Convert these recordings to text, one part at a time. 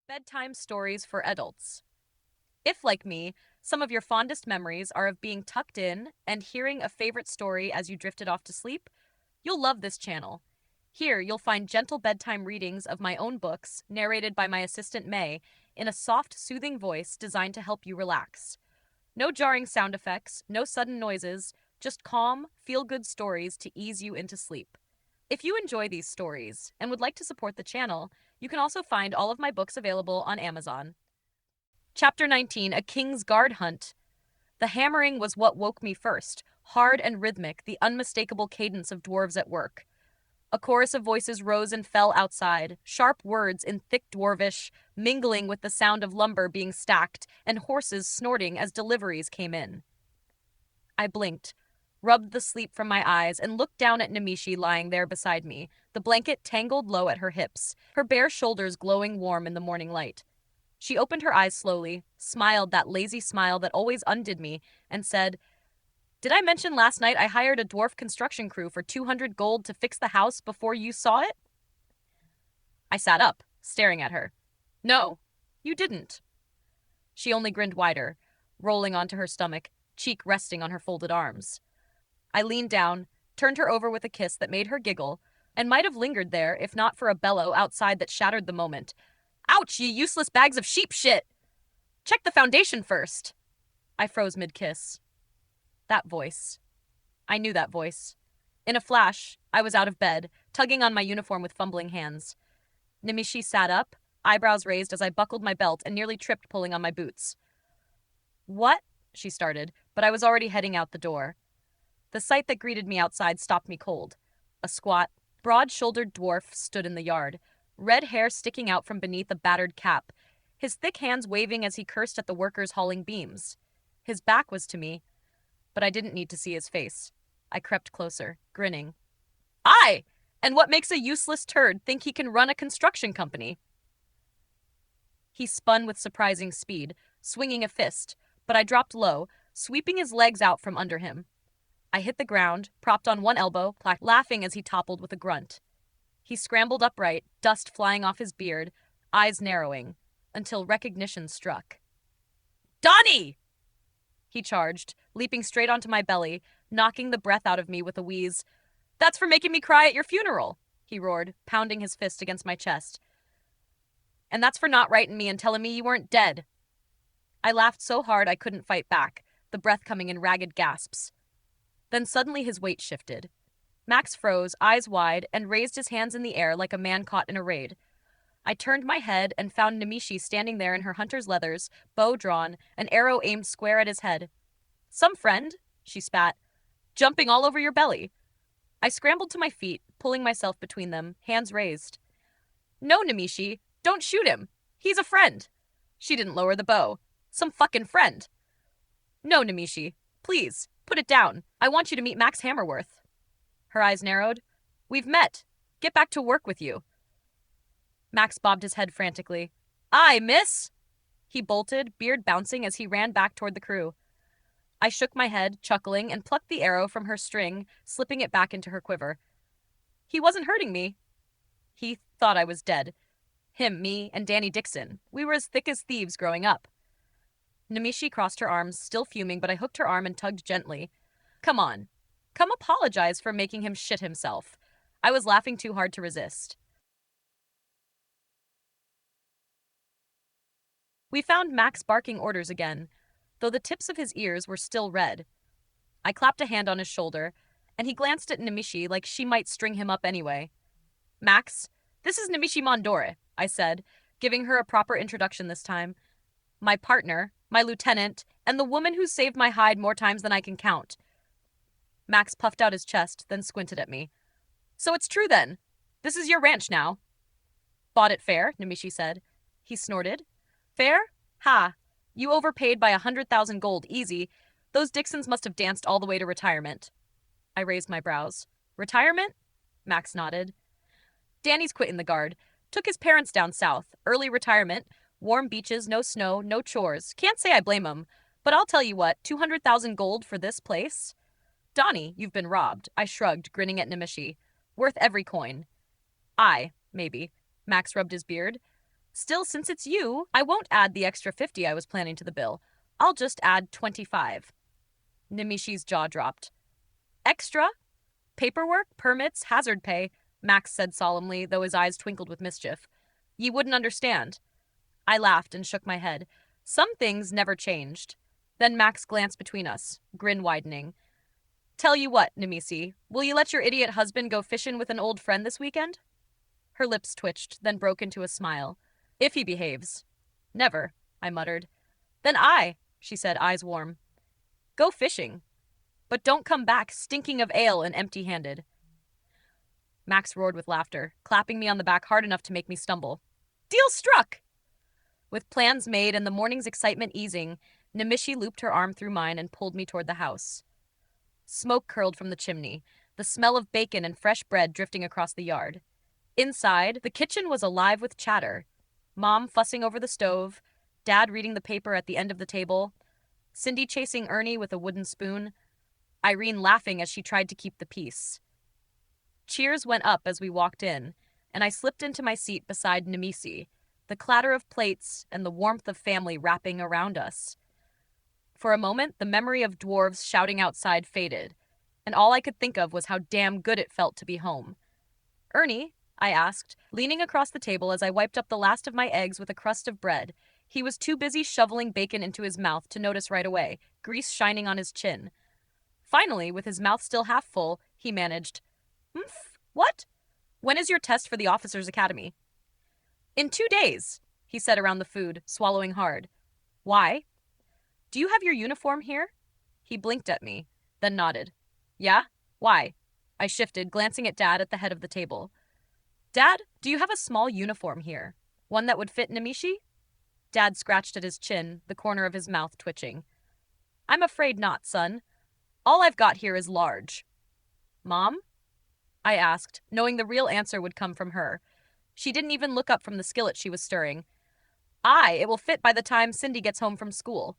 Bedtime stories for adults. If, like me, some of your fondest memories are of being tucked in and hearing a favorite story as you drifted off to sleep, you'll love this channel. Here, you'll find gentle bedtime readings of my own books, narrated by my assistant May, in a soft, soothing voice designed to help you relax. No jarring sound effects, no sudden noises, just calm, feel good stories to ease you into sleep. If you enjoy these stories and would like to support the channel, you can also find all of my books available on Amazon. Chapter 19, A King's Guard Hunt. The hammering was what woke me first, hard and rhythmic, the unmistakable cadence of dwarves at work. A chorus of voices rose and fell outside, sharp words in thick dwarvish, mingling with the sound of lumber being stacked and horses snorting as deliveries came in. I blinked, rubbed the sleep from my eyes, and looked down at Nimicie lying there beside me, the blanket tangled low at her hips, her bare shoulders glowing warm in the morning light. She opened her eyes slowly, smiled that lazy smile that always undid me, and said, "Did I mention last night I hired a dwarf construction crew for 200 gold to fix the house before you saw it?" I sat up, staring at her. "No, you didn't." She only grinned wider, rolling onto her stomach, cheek resting on her folded arms. I leaned down, turned her over with a kiss that made her giggle, and might have lingered there if not for a bellow outside that shattered the moment. "Ouch, you useless bags of sheep shit! Check the foundation first!" I froze mid-kiss. That voice. I knew that voice. In a flash, I was out of bed, tugging on my uniform with fumbling hands. Nimicie sat up, eyebrows raised as I buckled my belt and nearly tripped pulling on my boots. "What?" she started, but I was already heading out the door. The sight that greeted me outside stopped me cold. A squat, broad-shouldered dwarf stood in the yard, red hair sticking out from beneath a battered cap, his thick hands waving as he cursed at the workers hauling beams. His back was to me, but I didn't need to see his face. I crept closer, grinning. "Aye! And what makes a useless turd think he can run a construction company?" He spun with surprising speed, swinging a fist, but I dropped low, sweeping his legs out from under him. I hit the ground, propped on one elbow, laughing as he toppled with a grunt. He scrambled upright, dust flying off his beard, eyes narrowing, until recognition struck. "Donnie!" He charged, leaping straight onto my belly, knocking the breath out of me with a wheeze. "That's for making me cry at your funeral," he roared, pounding his fist against my chest. "And that's for not writing me and telling me you weren't dead." I laughed so hard I couldn't fight back, the breath coming in ragged gasps. Then suddenly his weight shifted. Max froze, eyes wide, and raised his hands in the air like a man caught in a raid. I turned my head and found Nimicie standing there in her hunter's leathers, bow drawn, an arrow aimed square at his head. "Some friend," she spat, "jumping all over your belly." I scrambled to my feet, pulling myself between them, hands raised. "No, Nimicie, don't shoot him. He's a friend." She didn't lower the bow. "Some fucking friend." "No, Nimicie, please, put it down. I want you to meet Max Hammerworth." Her eyes narrowed. "We've met. Get back to work with you." Max bobbed his head frantically. "Aye, miss!" He bolted, beard bouncing as he ran back toward the crew. I shook my head, chuckling, and plucked the arrow from her string, slipping it back into her quiver. "He wasn't hurting me." He thought I was dead. Him, me, and Danny Dixon. We were as thick as thieves growing up. Nimicie crossed her arms, still fuming, but I hooked her arm and tugged gently. "Come on. Come apologize for making him shit himself." I was laughing too hard to resist. We found Max barking orders again, though the tips of his ears were still red. I clapped a hand on his shoulder, and he glanced at Nimicie like she might string him up anyway. "Max, this is Nimicie Mondore," I said, giving her a proper introduction this time. "My partner, my lieutenant, and the woman who's saved my hide more times than I can count." Max puffed out his chest, then squinted at me. "So it's true then. This is your ranch now." "Bought it fair," Nimicie said. He snorted. "Fair? Ha! You overpaid by 100,000 gold, easy. Those Dixons must have danced all the way to retirement." I raised my brows. "Retirement?" Max nodded. "Danny's quitting the guard. Took his parents down south. Early retirement. Warm beaches, no snow, no chores. Can't say I blame him. But I'll tell you what, 200,000 gold for this place?" "Donnie, you've been robbed." I shrugged, grinning at Nimicie. "Worth every coin." "Aye, maybe." Max rubbed his beard. Still, since it's you, I won't add the extra 50 I was planning to the bill. I'll just add 25. Nimicie's jaw dropped. Extra? Paperwork, permits, hazard pay, Max said solemnly, though his eyes twinkled with mischief. Ye wouldn't understand. I laughed and shook my head. Some things never changed. Then Max glanced between us, grin widening. Tell you what, Nimicie, will you let your idiot husband go fishing with an old friend this weekend? Her lips twitched, then broke into a smile. If he behaves. Never, I muttered. Then she said, eyes warm. Go fishing. But don't come back stinking of ale and empty-handed. Max roared with laughter, clapping me on the back hard enough to make me stumble. Deal struck! With plans made and the morning's excitement easing, Nimicie looped her arm through mine and pulled me toward the house. Smoke curled from the chimney, the smell of bacon and fresh bread drifting across the yard. Inside, the kitchen was alive with chatter. Mom fussing over the stove, Dad reading the paper at the end of the table, Cindy chasing Ernie with a wooden spoon, Irene laughing as she tried to keep the peace. Cheers went up as we walked in, and I slipped into my seat beside Nimicie, the clatter of plates and the warmth of family wrapping around us. For a moment, the memory of dwarves shouting outside faded, and all I could think of was how damn good it felt to be home. Ernie, I asked, leaning across the table as I wiped up the last of my eggs with a crust of bread. He was too busy shoveling bacon into his mouth to notice right away, grease shining on his chin. Finally, with his mouth still half full, he managed, What? When is your test for the Officers' Academy? In 2 days, he said around the food, swallowing hard. Why? Do you have your uniform here? He blinked at me, then nodded. Yeah? Why? I shifted, glancing at Dad at the head of the table. Dad, do you have a small uniform here? One that would fit Nimicie? Dad scratched at his chin, the corner of his mouth twitching. I'm afraid not, son. All I've got here is large. Mom? I asked, knowing the real answer would come from her. She didn't even look up from the skillet she was stirring. It will fit by the time Cindy gets home from school.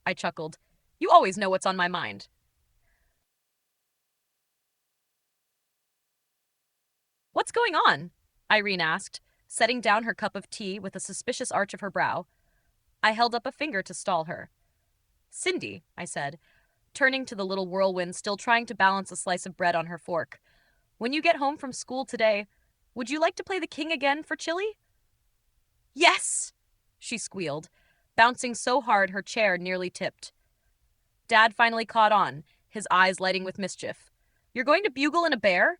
I chuckled. You always know what's on my mind. What's going on? Irene asked, setting down her cup of tea with a suspicious arch of her brow. I held up a finger to stall her. Cindy, I said, turning to the little whirlwind still trying to balance a slice of bread on her fork. When you get home from school today, would you like to play the king again for Chili? Yes, she squealed, bouncing so hard her chair nearly tipped. Dad finally caught on, his eyes lighting with mischief. You're going to bugle in a bear?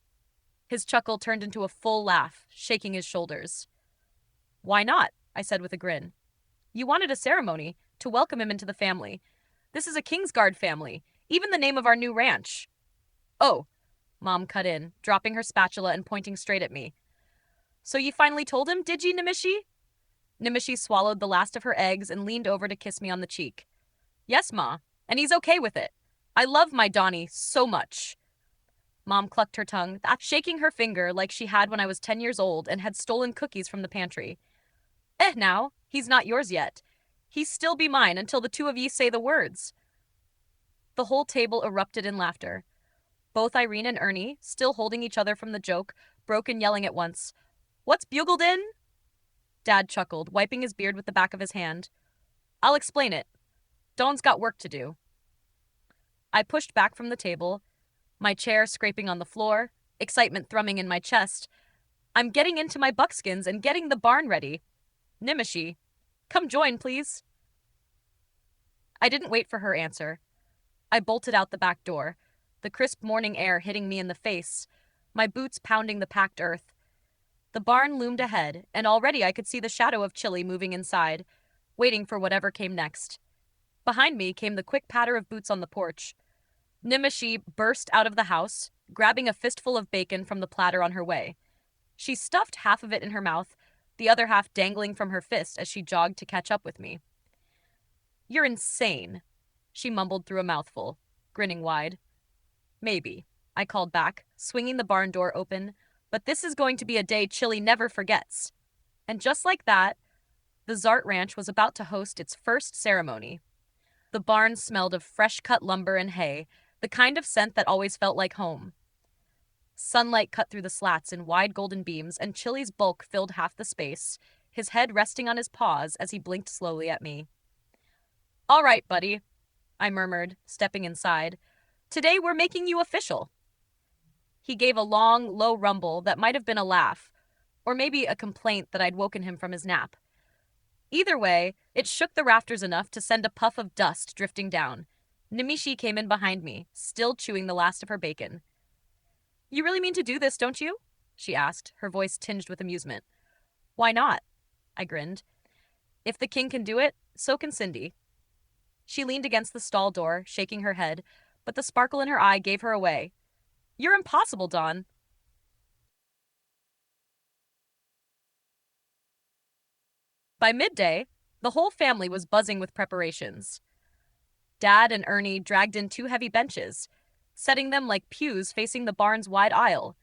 His chuckle turned into a full laugh, shaking his shoulders. Why not? I said with a grin. You wanted a ceremony to welcome him into the family. This is a Kingsguard family, even the name of our new ranch. Oh, Mom cut in, dropping her spatula and pointing straight at me. So you finally told him, did ye, Nimicie? Nimicie swallowed the last of her eggs and leaned over to kiss me on the cheek. Yes, Ma, and he's okay with it. I love my Donnie so much. Mom clucked her tongue, shaking her finger like she had when I was 10 years old and had stolen cookies from the pantry. Now, he's not yours yet. He's still be mine until the two of ye say the words. The whole table erupted in laughter. Both Irene and Ernie, still holding each other from the joke, broke in yelling at once. What's bugled in? Dad chuckled, wiping his beard with the back of his hand. I'll explain it. Don's got work to do. I pushed back from the table, my chair scraping on the floor, excitement thrumming in my chest. I'm getting into my buckskins and getting the barn ready. Nimicie, come join, please. I didn't wait for her answer. I bolted out the back door, the crisp morning air hitting me in the face, my boots pounding the packed earth. The barn loomed ahead, and already I could see the shadow of Chili moving inside, waiting for whatever came next. Behind me came the quick patter of boots on the porch. Nimicie burst out of the house, grabbing a fistful of bacon from the platter on her way. She stuffed half of it in her mouth, the other half dangling from her fist as she jogged to catch up with me. You're insane, she mumbled through a mouthful, grinning wide. Maybe, I called back, swinging the barn door open, but this is going to be a day Chili never forgets. And just like that, the Zart Ranch was about to host its first ceremony. The barn smelled of fresh-cut lumber and hay, the kind of scent that always felt like home. Sunlight cut through the slats in wide golden beams, and Chili's bulk filled half the space, his head resting on his paws as he blinked slowly at me. "All right, buddy," I murmured, stepping inside. "Today we're making you official." He gave a long, low rumble that might have been a laugh, or maybe a complaint that I'd woken him from his nap. Either way, it shook the rafters enough to send a puff of dust drifting down. Nimicie came in behind me, still chewing the last of her bacon. "You really mean to do this, don't you?" she asked, her voice tinged with amusement. "Why not?" I grinned. "If the king can do it, so can Cindy." She leaned against the stall door, shaking her head, but the sparkle in her eye gave her away. "You're impossible, Don." By midday, the whole family was buzzing with preparations. Dad and Ernie dragged in 2 heavy benches, setting them like pews facing the barn's wide aisle.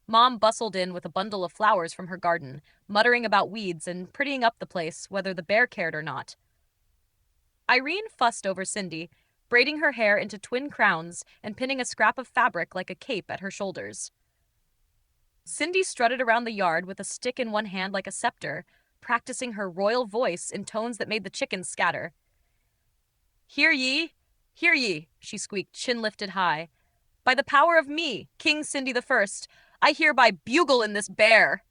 Mom bustled in with a bundle of flowers from her garden, muttering about weeds and prettying up the place, whether the bear cared or not. Irene fussed over Cindy, braiding her hair into twin crowns and pinning a scrap of fabric like a cape at her shoulders. Cindy strutted around the yard with a stick in one hand like a scepter, practicing her royal voice in tones that made the chickens scatter. "Hear ye, hear ye," she squeaked, chin lifted high. "By the power of me, King Cindy the First, I hereby bugle in this bear."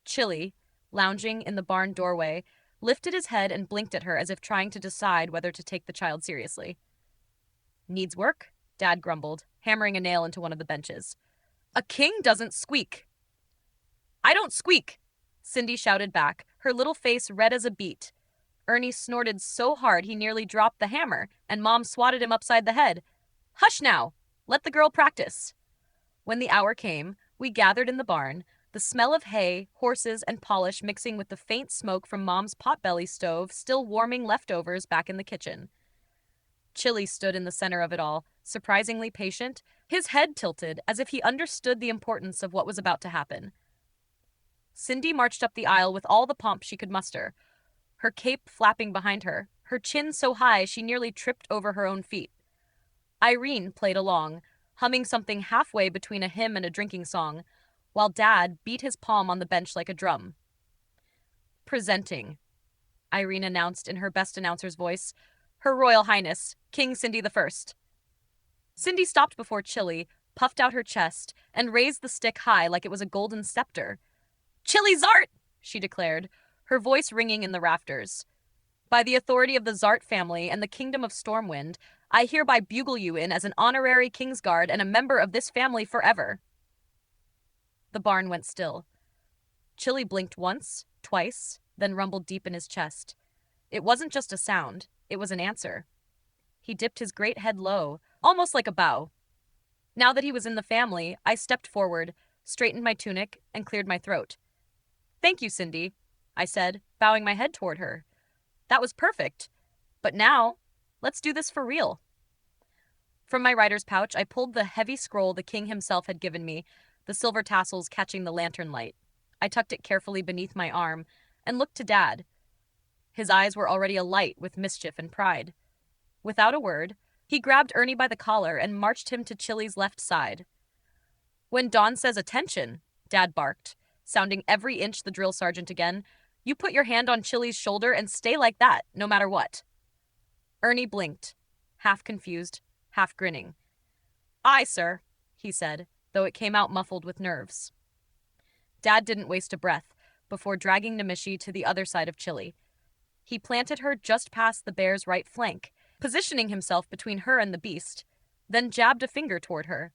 Chili, lounging in the barn doorway, lifted his head and blinked at her as if trying to decide whether to take the child seriously. "Needs work?" Dad grumbled, hammering a nail into one of the benches. "A king doesn't squeak." "I don't squeak," Cindy shouted back, her little face red as a beet. Ernie snorted so hard he nearly dropped the hammer, and Mom swatted him upside the head. "Hush now! Let the girl practice." When the hour came, we gathered in the barn, the smell of hay, horses, and polish mixing with the faint smoke from Mom's potbelly stove still warming leftovers back in the kitchen. Chili stood in the center of it all, surprisingly patient, his head tilted as if he understood the importance of what was about to happen. Cindy marched up the aisle with all the pomp she could muster, her cape flapping behind her, her chin so high she nearly tripped over her own feet. Irene played along, humming something halfway between a hymn and a drinking song, while Dad beat his palm on the bench like a drum. "Presenting," Irene announced in her best announcer's voice, "Her Royal Highness, King Cindy the First." Cindy stopped before Chili, puffed out her chest, and raised the stick high like it was a golden scepter. "Chili Zart!" she declared, her voice ringing in the rafters. "By the authority of the Zart family and the Kingdom of Stormwind, I hereby bugle you in as an honorary Kingsguard and a member of this family forever." The barn went still. Chili blinked once, twice, then rumbled deep in his chest. It wasn't just a sound, it was an answer. He dipped his great head low, almost like a bow. Now that he was in the family, I stepped forward, straightened my tunic, and cleared my throat. "Thank you, Cindy," I said, bowing my head toward her. "That was perfect. But now, let's do this for real." From my writer's pouch, I pulled the heavy scroll the king himself had given me, the silver tassels catching the lantern light. I tucked it carefully beneath my arm and looked to Dad. His eyes were already alight with mischief and pride. Without a word, he grabbed Ernie by the collar and marched him to Chili's left side. "When Don says attention," Dad barked, sounding every inch the drill sergeant again, "you put your hand on Chili's shoulder and stay like that, no matter what." Ernie blinked, half confused, half grinning. "Aye, sir," he said, though it came out muffled with nerves. Dad didn't waste a breath before dragging Nimicie to the other side of Chili. He planted her just past the bear's right flank, positioning himself between her and the beast, then jabbed a finger toward her.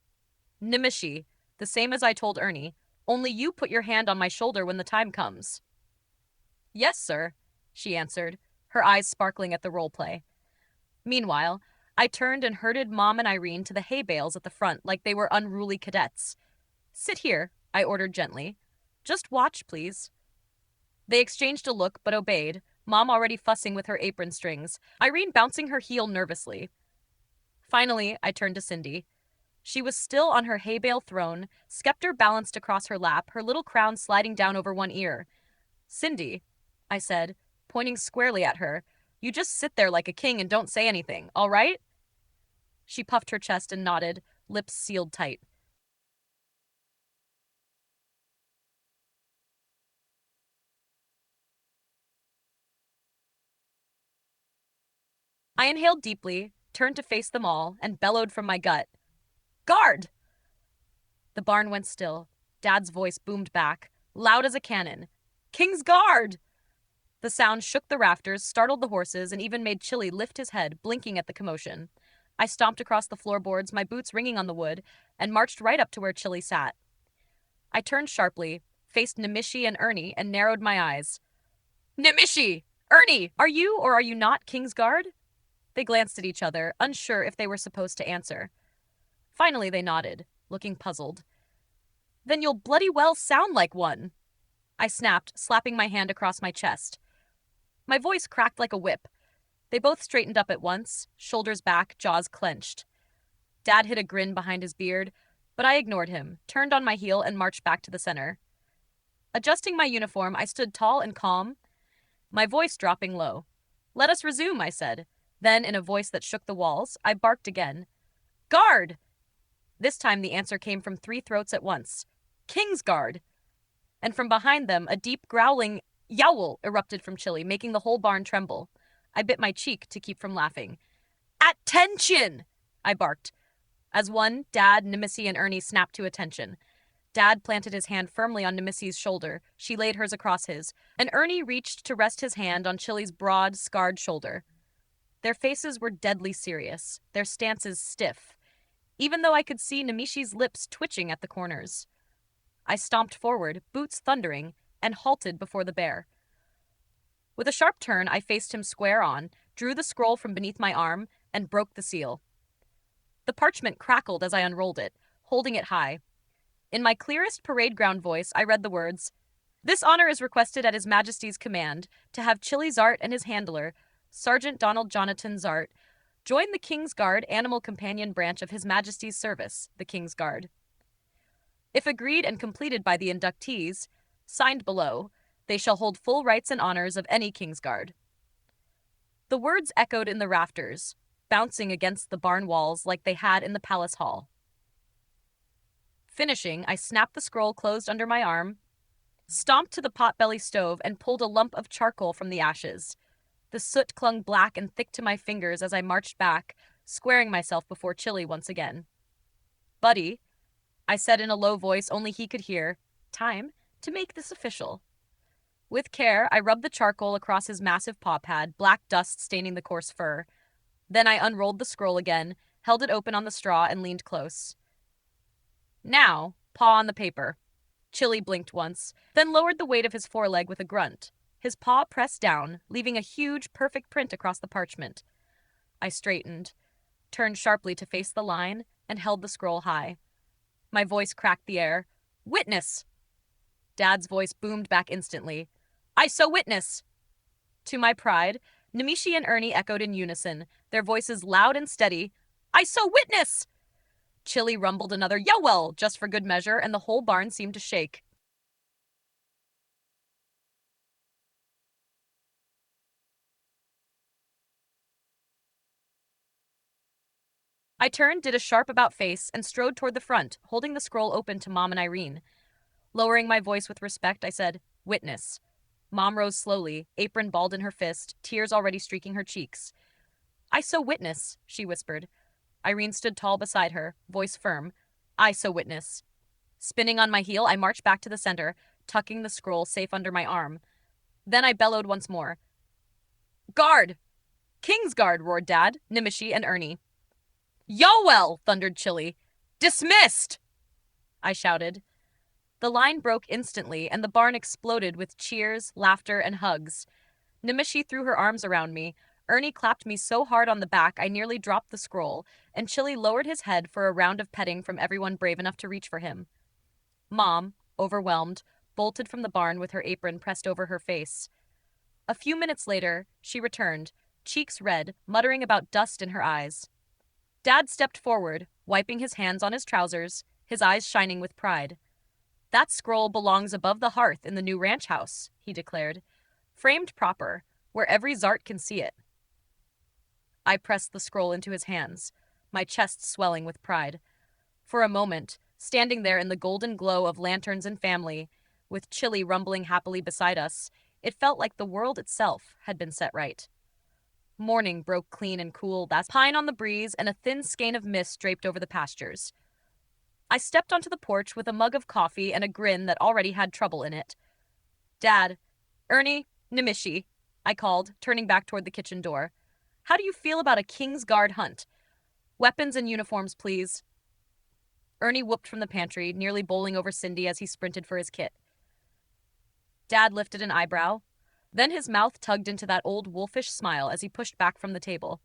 "Nimicie, the same as I told Ernie, only you put your hand on my shoulder when the time comes." "Yes, sir," she answered, her eyes sparkling at the role play. Meanwhile, I turned and herded Mom and Irene to the hay bales at the front like they were unruly cadets. "Sit here," I ordered gently. "Just watch, please." They exchanged a look but obeyed, Mom already fussing with her apron strings, Irene bouncing her heel nervously. Finally, I turned to Cindy. She was still on her hay bale throne, scepter balanced across her lap, her little crown sliding down over one ear. "Cindy," I said, pointing squarely at her, "you just sit there like a king and don't say anything, all right?" She puffed her chest and nodded, lips sealed tight. I inhaled deeply, turned to face them all, and bellowed from my gut, "Guard!" The barn went still. Dad's voice boomed back, loud as a cannon. "King's Guard!" The sound shook the rafters, startled the horses, and even made Chili lift his head, blinking at the commotion. I stomped across the floorboards, my boots ringing on the wood, and marched right up to where Chili sat. I turned sharply, faced Nimicie and Ernie, and narrowed my eyes. "Nimicie! Ernie! Are you or are you not King's Guard?" They glanced at each other, unsure if they were supposed to answer. Finally they nodded, looking puzzled. "Then you'll bloody well sound like one," I snapped, slapping my hand across my chest. My voice cracked like a whip. They both straightened up at once, shoulders back, jaws clenched. Dad hid a grin behind his beard, but I ignored him, turned on my heel, and marched back to the center. Adjusting my uniform, I stood tall and calm, my voice dropping low. "Let us resume," I said. Then, in a voice that shook the walls, I barked again. "Guard!" This time the answer came from 3 throats at once. "King's Guard!" And from behind them, a deep, growling yowl erupted from Chili, making the whole barn tremble. I bit my cheek to keep from laughing. "Attention!" I barked. As one, Dad, Nimicie, and Ernie snapped to attention. Dad planted his hand firmly on Nimicie's shoulder. She laid hers across his, and Ernie reached to rest his hand on Chili's broad, scarred shoulder. Their faces were deadly serious, their stances stiff, even though I could see Nimicie's lips twitching at the corners. I stomped forward, boots thundering, and halted before the bear. With a sharp turn, I faced him square on, drew the scroll from beneath my arm, and broke the seal. The parchment crackled as I unrolled it, holding it high. In my clearest parade ground voice, I read the words, "This honor is requested at His Majesty's command to have Chili Zart and his handler, Sergeant Donald Jonathan Zart, join the King's Guard Animal Companion Branch of His Majesty's Service, the King's Guard. If agreed and completed by the inductees, signed below, they shall hold full rights and honors of any King's Guard." The words echoed in the rafters, bouncing against the barn walls like they had in the palace hall. Finishing, I snapped the scroll closed under my arm, stomped to the potbelly stove, and pulled a lump of charcoal from the ashes. The soot clung black and thick to my fingers as I marched back, squaring myself before Chili once again. "Buddy," I said in a low voice only he could hear, "time to make this official." With care, I rubbed the charcoal across his massive paw pad, black dust staining the coarse fur. Then I unrolled the scroll again, held it open on the straw, and leaned close. "Now, paw on the paper." Chili blinked once, then lowered the weight of his foreleg with a grunt. His paw pressed down, leaving a huge, perfect print across the parchment. I straightened, turned sharply to face the line, and held the scroll high. My voice cracked the air. "Witness!" Dad's voice boomed back instantly. "I so witness!" To my pride, Nimicie and Ernie echoed in unison, their voices loud and steady. "I so witness!" Chili rumbled another "Yowell!" just for good measure, and the whole barn seemed to shake. I turned, did a sharp about-face, and strode toward the front, holding the scroll open to Mom and Irene. Lowering my voice with respect, I said, "Witness." Mom rose slowly, apron balled in her fist, tears already streaking her cheeks. "I so witness," she whispered. Irene stood tall beside her, voice firm. "I so witness." Spinning on my heel, I marched back to the center, tucking the scroll safe under my arm. Then I bellowed once more. "Guard!" "King's Guard!" roared Dad, Nimicie, and Ernie. "Yowell!" thundered Chili. "Dismissed!" I shouted. The line broke instantly, and the barn exploded with cheers, laughter, and hugs. Nimicie threw her arms around me. Ernie clapped me so hard on the back I nearly dropped the scroll, and Chili lowered his head for a round of petting from everyone brave enough to reach for him. Mom, overwhelmed, bolted from the barn with her apron pressed over her face. A few minutes later, she returned, cheeks red, muttering about dust in her eyes. Dad stepped forward, wiping his hands on his trousers, his eyes shining with pride. "That scroll belongs above the hearth in the new ranch house," he declared. "Framed proper, where every Zart can see it." I pressed the scroll into his hands, my chest swelling with pride. For a moment, standing there in the golden glow of lanterns and family, with Chili rumbling happily beside us, it felt like the world itself had been set right. Morning broke clean and cool, that pine on the breeze and a thin skein of mist draped over the pastures. I stepped onto the porch with a mug of coffee and a grin that already had trouble in it. Dad, Ernie, Nimicie, I called, turning back toward the kitchen door. How do you feel about a King's Guard hunt? Weapons and uniforms, please. Ernie whooped from the pantry, nearly bowling over Cindy as he sprinted for his kit. Dad lifted an eyebrow. Then his mouth tugged into that old wolfish smile as he pushed back from the table.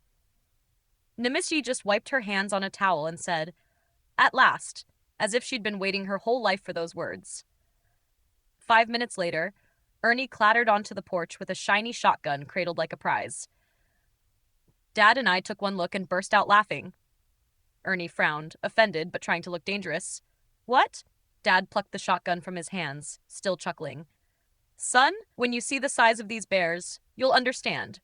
Nimicie just wiped her hands on a towel and said, "At last," as if she'd been waiting her whole life for those words. 5 minutes later, Ernie clattered onto the porch with a shiny shotgun cradled like a prize. Dad and I took one look and burst out laughing. Ernie frowned, offended but trying to look dangerous. "What?" Dad plucked the shotgun from his hands, still chuckling. "Son, when you see the size of these bears, you'll understand."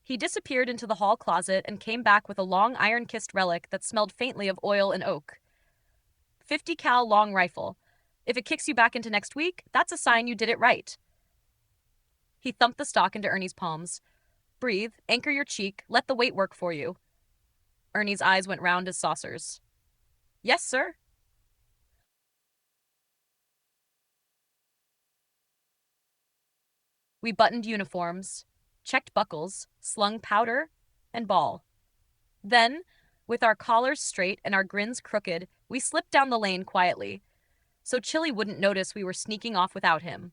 He disappeared into the hall closet and came back with a long iron-kissed relic that smelled faintly of oil and oak. 50 cal long rifle. If it kicks you back into next week, that's a sign you did it right. He thumped the stock into Ernie's palms. Breathe, anchor your cheek, let the weight work for you. Ernie's eyes went round as saucers. Yes, sir. We buttoned uniforms, checked buckles, slung powder, and ball. Then, with our collars straight and our grins crooked, we slipped down the lane quietly, so Chili wouldn't notice we were sneaking off without him.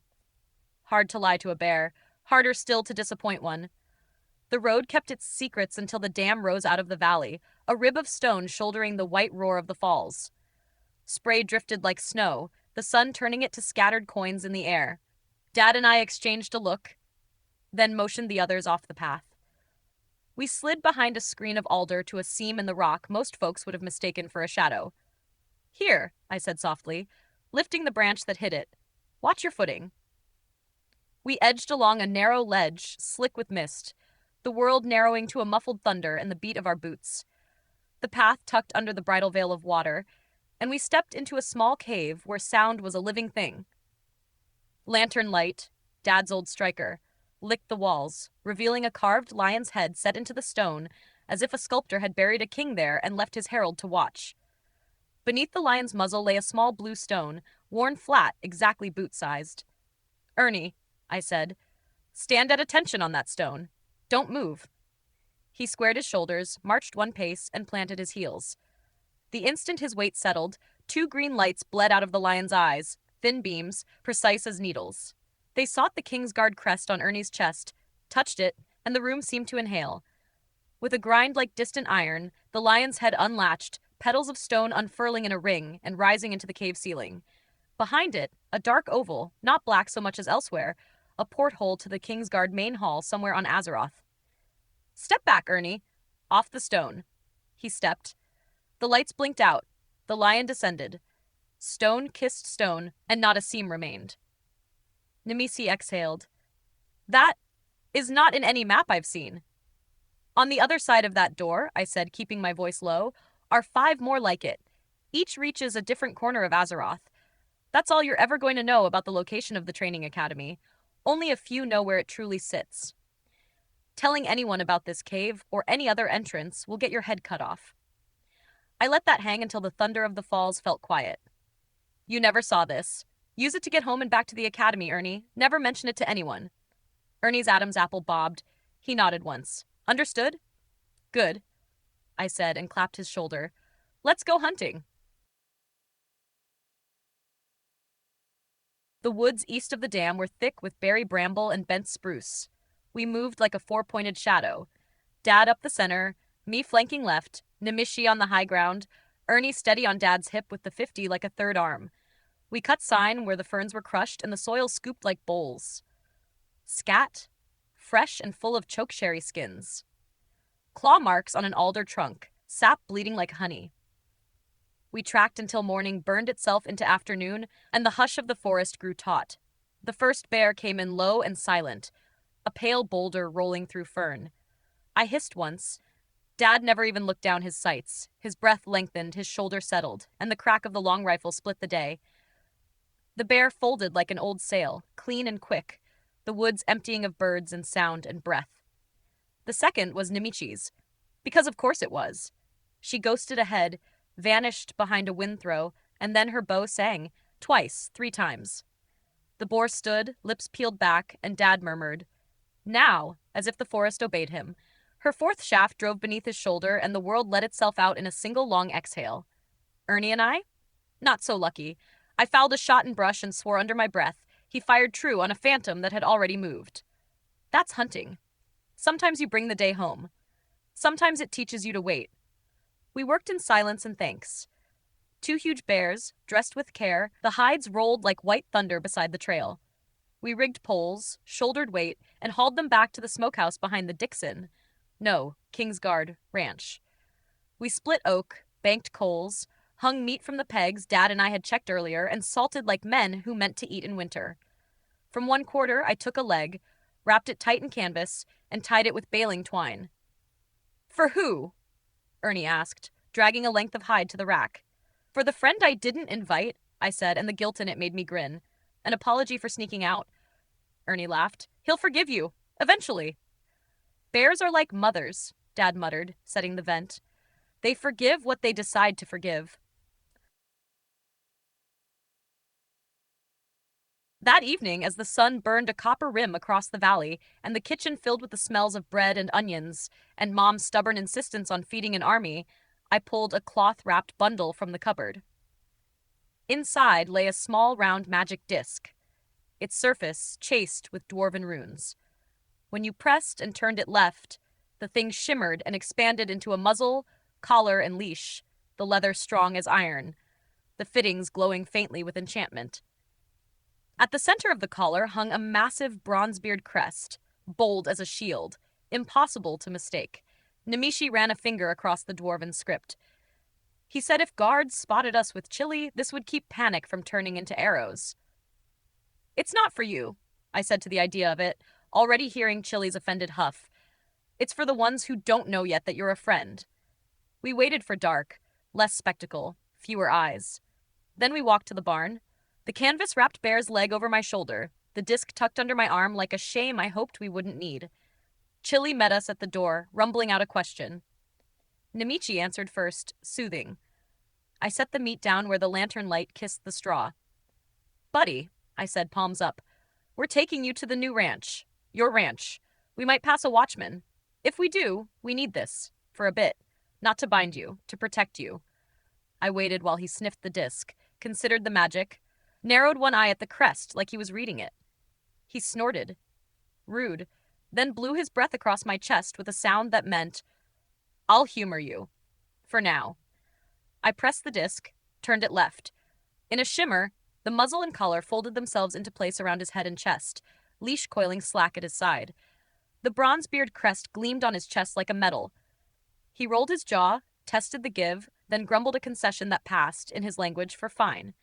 Hard to lie to a bear, harder still to disappoint one. The road kept its secrets until the dam rose out of the valley, a rib of stone shouldering the white roar of the falls. Spray drifted like snow, the sun turning it to scattered coins in the air. Dad and I exchanged a look, then motioned the others off the path. We slid behind a screen of alder to a seam in the rock most folks would have mistaken for a shadow. Here, I said softly, lifting the branch that hid it. Watch your footing. We edged along a narrow ledge, slick with mist, the world narrowing to a muffled thunder and the beat of our boots. The path tucked under the bridal veil of water, and we stepped into a small cave where sound was a living thing. Lantern light, Dad's old striker, licked the walls, revealing a carved lion's head set into the stone, as if a sculptor had buried a king there and left his herald to watch. Beneath the lion's muzzle lay a small blue stone, worn flat, exactly boot-sized. Ernie, I said, stand at attention on that stone. Don't move. He squared his shoulders, marched one pace, and planted his heels. The instant his weight settled, 2 green lights bled out of the lion's eyes, thin beams, precise as needles. They sought the King's Guard crest on Ernie's chest, touched it, and the room seemed to inhale. With a grind like distant iron, the lion's head unlatched, petals of stone unfurling in a ring and rising into the cave ceiling. Behind it, a dark oval, not black so much as elsewhere, a porthole to the King's Guard main hall somewhere on Azeroth. Step back, Ernie. Off the stone. He stepped. The lights blinked out. The lion descended. Stone kissed stone, and not a seam remained. Nimicie exhaled. That is not in any map I've seen. On the other side of that door, I said, keeping my voice low, are 5 more like it. Each reaches a different corner of Azeroth. That's all you're ever going to know about the location of the training academy. Only a few know where it truly sits. Telling anyone about this cave or any other entrance will get your head cut off. I let that hang until the thunder of the falls felt quiet. You never saw this. Use it to get home and back to the academy, Ernie. Never mention it to anyone. Ernie's Adam's apple bobbed. He nodded once. Understood? Good, I said and clapped his shoulder. Let's go hunting. The woods east of the dam were thick with berry bramble and bent spruce. We moved like a 4-pointed shadow. Dad up the center, me flanking left, Nimicie on the high ground, Ernie steady on Dad's hip with the 50 like a third arm. We cut sign where the ferns were crushed and the soil scooped like bowls. Scat, fresh and full of chokecherry skins. Claw marks on an alder trunk, sap bleeding like honey. We tracked until morning burned itself into afternoon, and the hush of the forest grew taut. The first bear came in low and silent, a pale boulder rolling through fern. I hissed once. Dad never even looked down his sights. His breath lengthened, his shoulder settled, and the crack of the long rifle split the day. The bear folded like an old sail, clean and quick, the woods emptying of birds and sound and breath. The second was Nimicie's, because of course it was. She ghosted ahead, vanished behind a windthrow, and then her bow sang, twice, 3 times. The boar stood, lips peeled back, and Dad murmured, "Now," as if the forest obeyed him. Her fourth shaft drove beneath his shoulder, and the world let itself out in a single long exhale. Ernie and I? Not so lucky. I fouled a shot in brush and swore under my breath. He fired true on a phantom that had already moved. That's hunting. Sometimes you bring the day home. Sometimes it teaches you to wait. We worked in silence and thanks. 2 huge bears, dressed with care, the hides rolled like white thunder beside the trail. We rigged poles, shouldered weight, and hauled them back to the smokehouse behind the Dixon. No, Kingsguard Ranch. We split oak, banked coals, hung meat from the pegs Dad and I had checked earlier, and salted like men who meant to eat in winter. From one quarter, I took a leg, wrapped it tight in canvas, and tied it with baling twine. "For who?" Ernie asked, dragging a length of hide to the rack. "For the friend I didn't invite," I said, and the guilt in it made me grin. "An apology for sneaking out." Ernie laughed. "He'll forgive you. Eventually." "Bears are like mothers," Dad muttered, setting the vent. "They forgive what they decide to forgive." That evening, as the sun burned a copper rim across the valley, and the kitchen filled with the smells of bread and onions, and Mom's stubborn insistence on feeding an army, I pulled a cloth-wrapped bundle from the cupboard. Inside lay a small round magic disc, its surface chased with dwarven runes. When you pressed and turned it left, the thing shimmered and expanded into a muzzle, collar, and leash, the leather strong as iron, the fittings glowing faintly with enchantment. At the center of the collar hung a massive bronzebeard crest, bold as a shield, impossible to mistake. Nimicie ran a finger across the dwarven script. He said if guards spotted us with chili, this would keep panic from turning into arrows. "It's not for you," I said to the idea of it, already hearing Chili's offended huff. "It's for the ones who don't know yet that you're a friend." We waited for dark, less spectacle, fewer eyes. Then we walked to the barn. The canvas-wrapped bear's leg over my shoulder, the disc tucked under my arm like a shame I hoped we wouldn't need. Chili met us at the door, rumbling out a question. Nimicie answered first, soothing. I set the meat down where the lantern light kissed the straw. "Buddy," I said, palms up, "we're taking you to the new ranch. Your ranch. We might pass a watchman. If we do, we need this. For a bit. Not to bind you, to protect you." I waited while he sniffed the disc, considered the magic, narrowed one eye at the crest like he was reading it. He snorted. Rude. Then blew his breath across my chest with a sound that meant, "I'll humor you. For now." I pressed the disc, turned it left. In a shimmer, the muzzle and collar folded themselves into place around his head and chest, leash coiling slack at his side. The bronzebeard crest gleamed on his chest like a medal. He rolled his jaw, tested the give, then grumbled a concession that passed, in his language, for fine.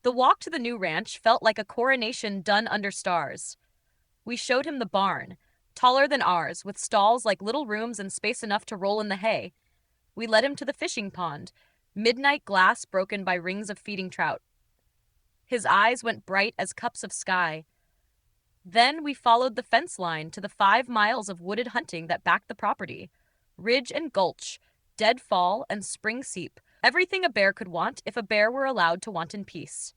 The walk to the new ranch felt like a coronation done under stars. We showed him the barn, taller than ours, with stalls like little rooms and space enough to roll in the hay. We led him to the fishing pond, midnight glass broken by rings of feeding trout. His eyes went bright as cups of sky. Then we followed the fence line to the 5 miles of wooded hunting that backed the property. Ridge and gulch, deadfall and spring seep, everything a bear could want if a bear were allowed to want in peace.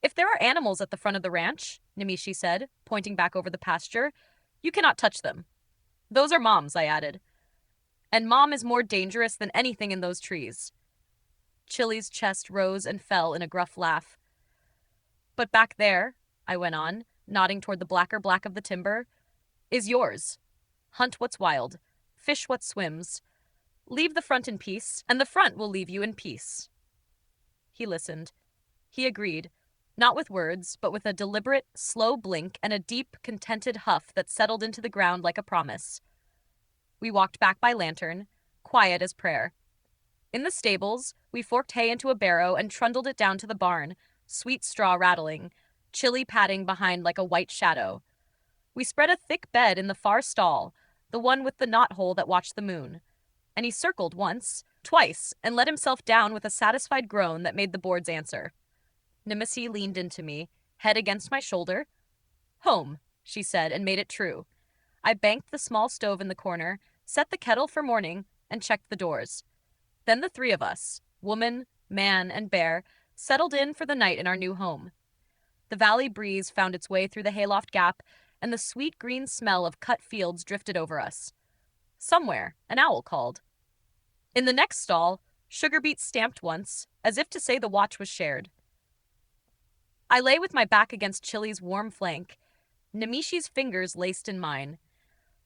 "If there are animals at the front of the ranch," Nimicie said, pointing back over the pasture, "you cannot touch them." "Those are Mom's," I added. "And Mom is more dangerous than anything in those trees." Chili's chest rose and fell in a gruff laugh. "But back there," I went on, nodding toward the blacker black of the timber, "is yours. Hunt what's wild. Fish what swims. Leave the front in peace, and the front will leave you in peace." He listened. He agreed, not with words, but with a deliberate, slow blink and a deep, contented huff that settled into the ground like a promise. We walked back by lantern, quiet as prayer. In the stables, we forked hay into a barrow and trundled it down to the barn, sweet straw rattling, Chili padding behind like a white shadow. We spread a thick bed in the far stall, the one with the knothole that watched the moon. And he circled once, twice, and let himself down with a satisfied groan that made the boards answer. Nimicie leaned into me, head against my shoulder. "Home," she said, and made it true. I banked the small stove in the corner, set the kettle for morning, and checked the doors. Then the three of us, woman, man, and bear, settled in for the night in our new home. The valley breeze found its way through the hayloft gap, and the sweet green smell of cut fields drifted over us. Somewhere, an owl called. In the next stall, Sugarbeet stamped once, as if to say the watch was shared. I lay with my back against Chili's warm flank, Nimicie's fingers laced in mine.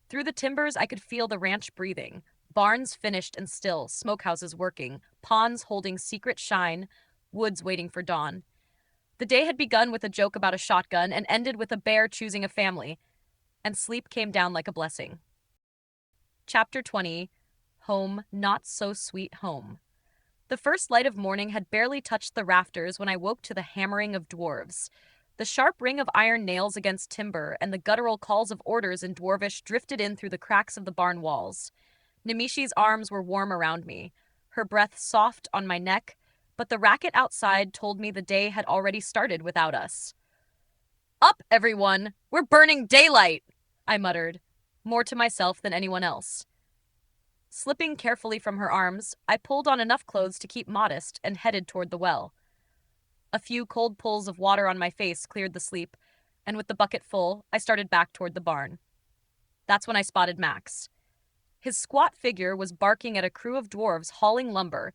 Through the timbers, I could feel the ranch breathing, barns finished and still, smokehouses working, ponds holding secret shine, woods waiting for dawn. The day had begun with a joke about a shotgun and ended with a bear choosing a family, and sleep came down like a blessing. Chapter 20, Home, Not So Sweet Home. The first light of morning had barely touched the rafters when I woke to the hammering of dwarves. The sharp ring of iron nails against timber and the guttural calls of orders in dwarvish drifted in through the cracks of the barn walls. Nimicie's arms were warm around me, her breath soft on my neck, but the racket outside told me the day had already started without us. "Up, everyone! We're burning daylight!" I muttered, more to myself than anyone else. Slipping carefully from her arms, I pulled on enough clothes to keep modest and headed toward the well. A few cold pulls of water on my face cleared the sleep, and with the bucket full, I started back toward the barn. That's when I spotted Max. His squat figure was barking at a crew of dwarves hauling lumber,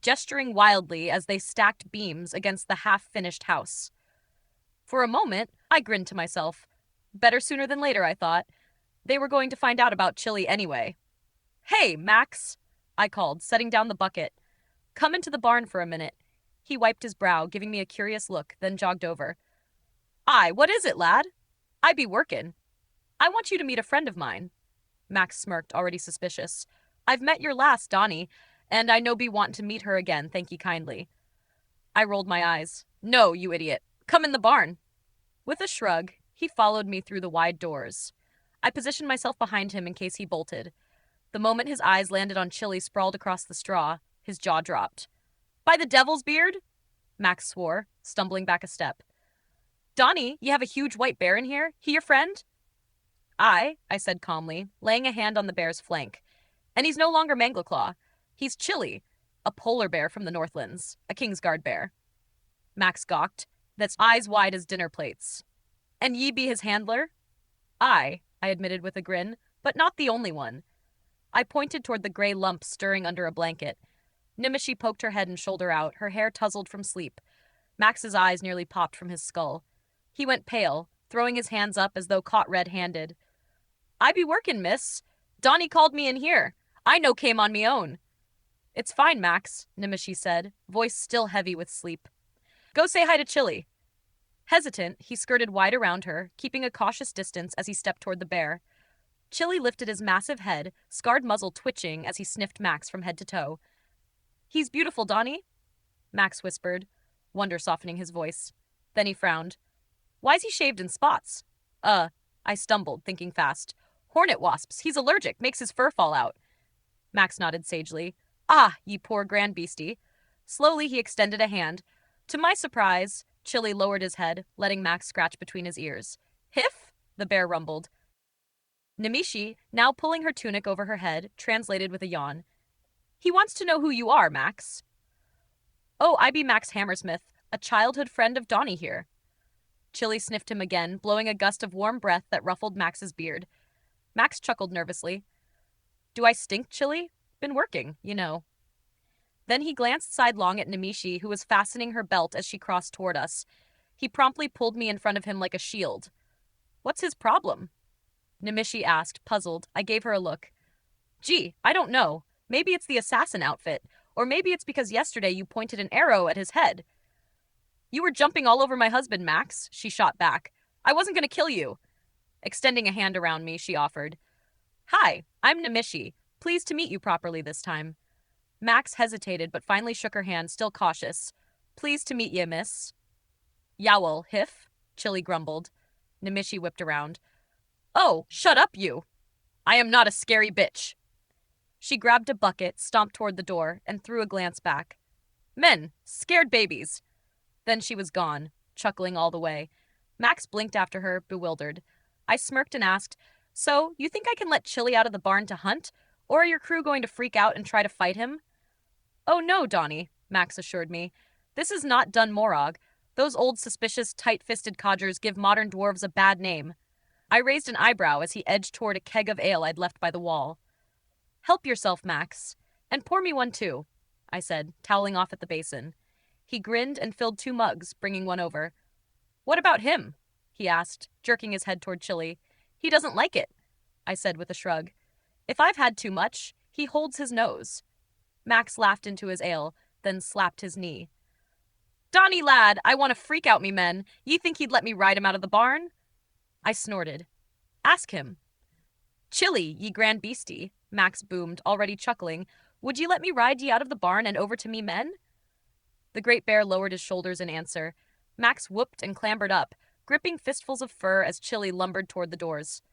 gesturing wildly as they stacked beams against the half-finished house. For a moment, I grinned to myself. Better sooner than later, I thought. They were going to find out about Chili anyway. "Hey, Max," I called, setting down the bucket. "Come into the barn for a minute." He wiped his brow, giving me a curious look, then jogged over. "Aye, what is it, lad?" "I be workin'. I want you to meet a friend of mine." Max smirked, already suspicious. "I've met your lass, Donnie, and I no be wantin' to meet her again, thank ye kindly." I rolled my eyes. "No, you idiot. Come in the barn." With a shrug, he followed me through the wide doors. I positioned myself behind him in case he bolted. The moment his eyes landed on Chili sprawled across the straw, his jaw dropped. "By the devil's beard?" Max swore, stumbling back a step. "Donnie, ye have a huge white bear in here? He your friend?" "Aye," I said calmly, laying a hand on the bear's flank. "And he's no longer Mangleclaw. He's Chili, a polar bear from the Northlands, a Kingsguard bear." Max gawked, that's eyes wide as dinner plates. "And ye be his handler?" "Aye," I admitted with a grin, "but not the only one." I pointed toward the gray lump stirring under a blanket. Nimicie poked her head and shoulder out, her hair tousled from sleep. Max's eyes nearly popped from his skull. He went pale, throwing his hands up as though caught red-handed. "I be workin', miss. Donnie called me in here. I no came on me own." "It's fine, Max," Nimicie said, voice still heavy with sleep. "Go say hi to Chili." Hesitant, he skirted wide around her, keeping a cautious distance as he stepped toward the bear. Chili lifted his massive head, scarred muzzle twitching as he sniffed Max from head to toe. "He's beautiful, Donnie," Max whispered, wonder softening his voice. Then he frowned. "Why's he shaved in spots?" I stumbled, thinking fast. "Hornet wasps. He's allergic. Makes his fur fall out." Max nodded sagely. "Ah, ye poor grand beastie." Slowly he extended a hand. To my surprise, Chili lowered his head, letting Max scratch between his ears. "Hiff?" the bear rumbled. Nimicie, now pulling her tunic over her head, translated with a yawn. "He wants to know who you are, Max." "Oh, I be Max Hammersmith, a childhood friend of Donnie here." Chili sniffed him again, blowing a gust of warm breath that ruffled Max's beard. Max chuckled nervously. "Do I stink, Chili? Been working, you know." Then he glanced sidelong at Nimicie, who was fastening her belt as she crossed toward us. He promptly pulled me in front of him like a shield. "What's his problem?" Nimicie asked, puzzled. I gave her a look. "Gee, I don't know. Maybe it's the assassin outfit. Or maybe it's because yesterday you pointed an arrow at his head." "You were jumping all over my husband, Max," she shot back. "I wasn't going to kill you." Extending a hand around me, she offered. "Hi, I'm Nimicie. Pleased to meet you properly this time." Max hesitated, but finally shook her hand, still cautious. "Pleased to meet ye, miss." "Yowl, hiff," Chili grumbled. Nimicie whipped around. "Oh, shut up, you. I am not a scary bitch." She grabbed a bucket, stomped toward the door, and threw a glance back. "Men, scared babies." Then she was gone, chuckling all the way. Max blinked after her, bewildered. I smirked and asked, So, you think I can let Chili out of the barn to hunt? Or are your crew going to freak out and try to fight him? Oh no, Donnie, Max assured me. This is not Dun Morag. Those old, suspicious, tight-fisted codgers give modern dwarves a bad name. I raised an eyebrow as he edged toward a keg of ale I'd left by the wall. Help yourself, Max. And pour me one too, I said, toweling off at the basin. He grinned and filled 2 mugs, bringing one over. What about him? He asked, jerking his head toward Chili. He doesn't like it, I said with a shrug. If I've had too much, he holds his nose. Max laughed into his ale, then slapped his knee. Donnie lad, I want to freak out me men. Ye think he'd let me ride him out of the barn? I snorted. Ask him. Chili, ye grand beastie, Max boomed, already chuckling. Would ye let me ride ye out of the barn and over to me men? The great bear lowered his shoulders in answer. Max whooped and clambered up, gripping fistfuls of fur as Chili lumbered toward the doors.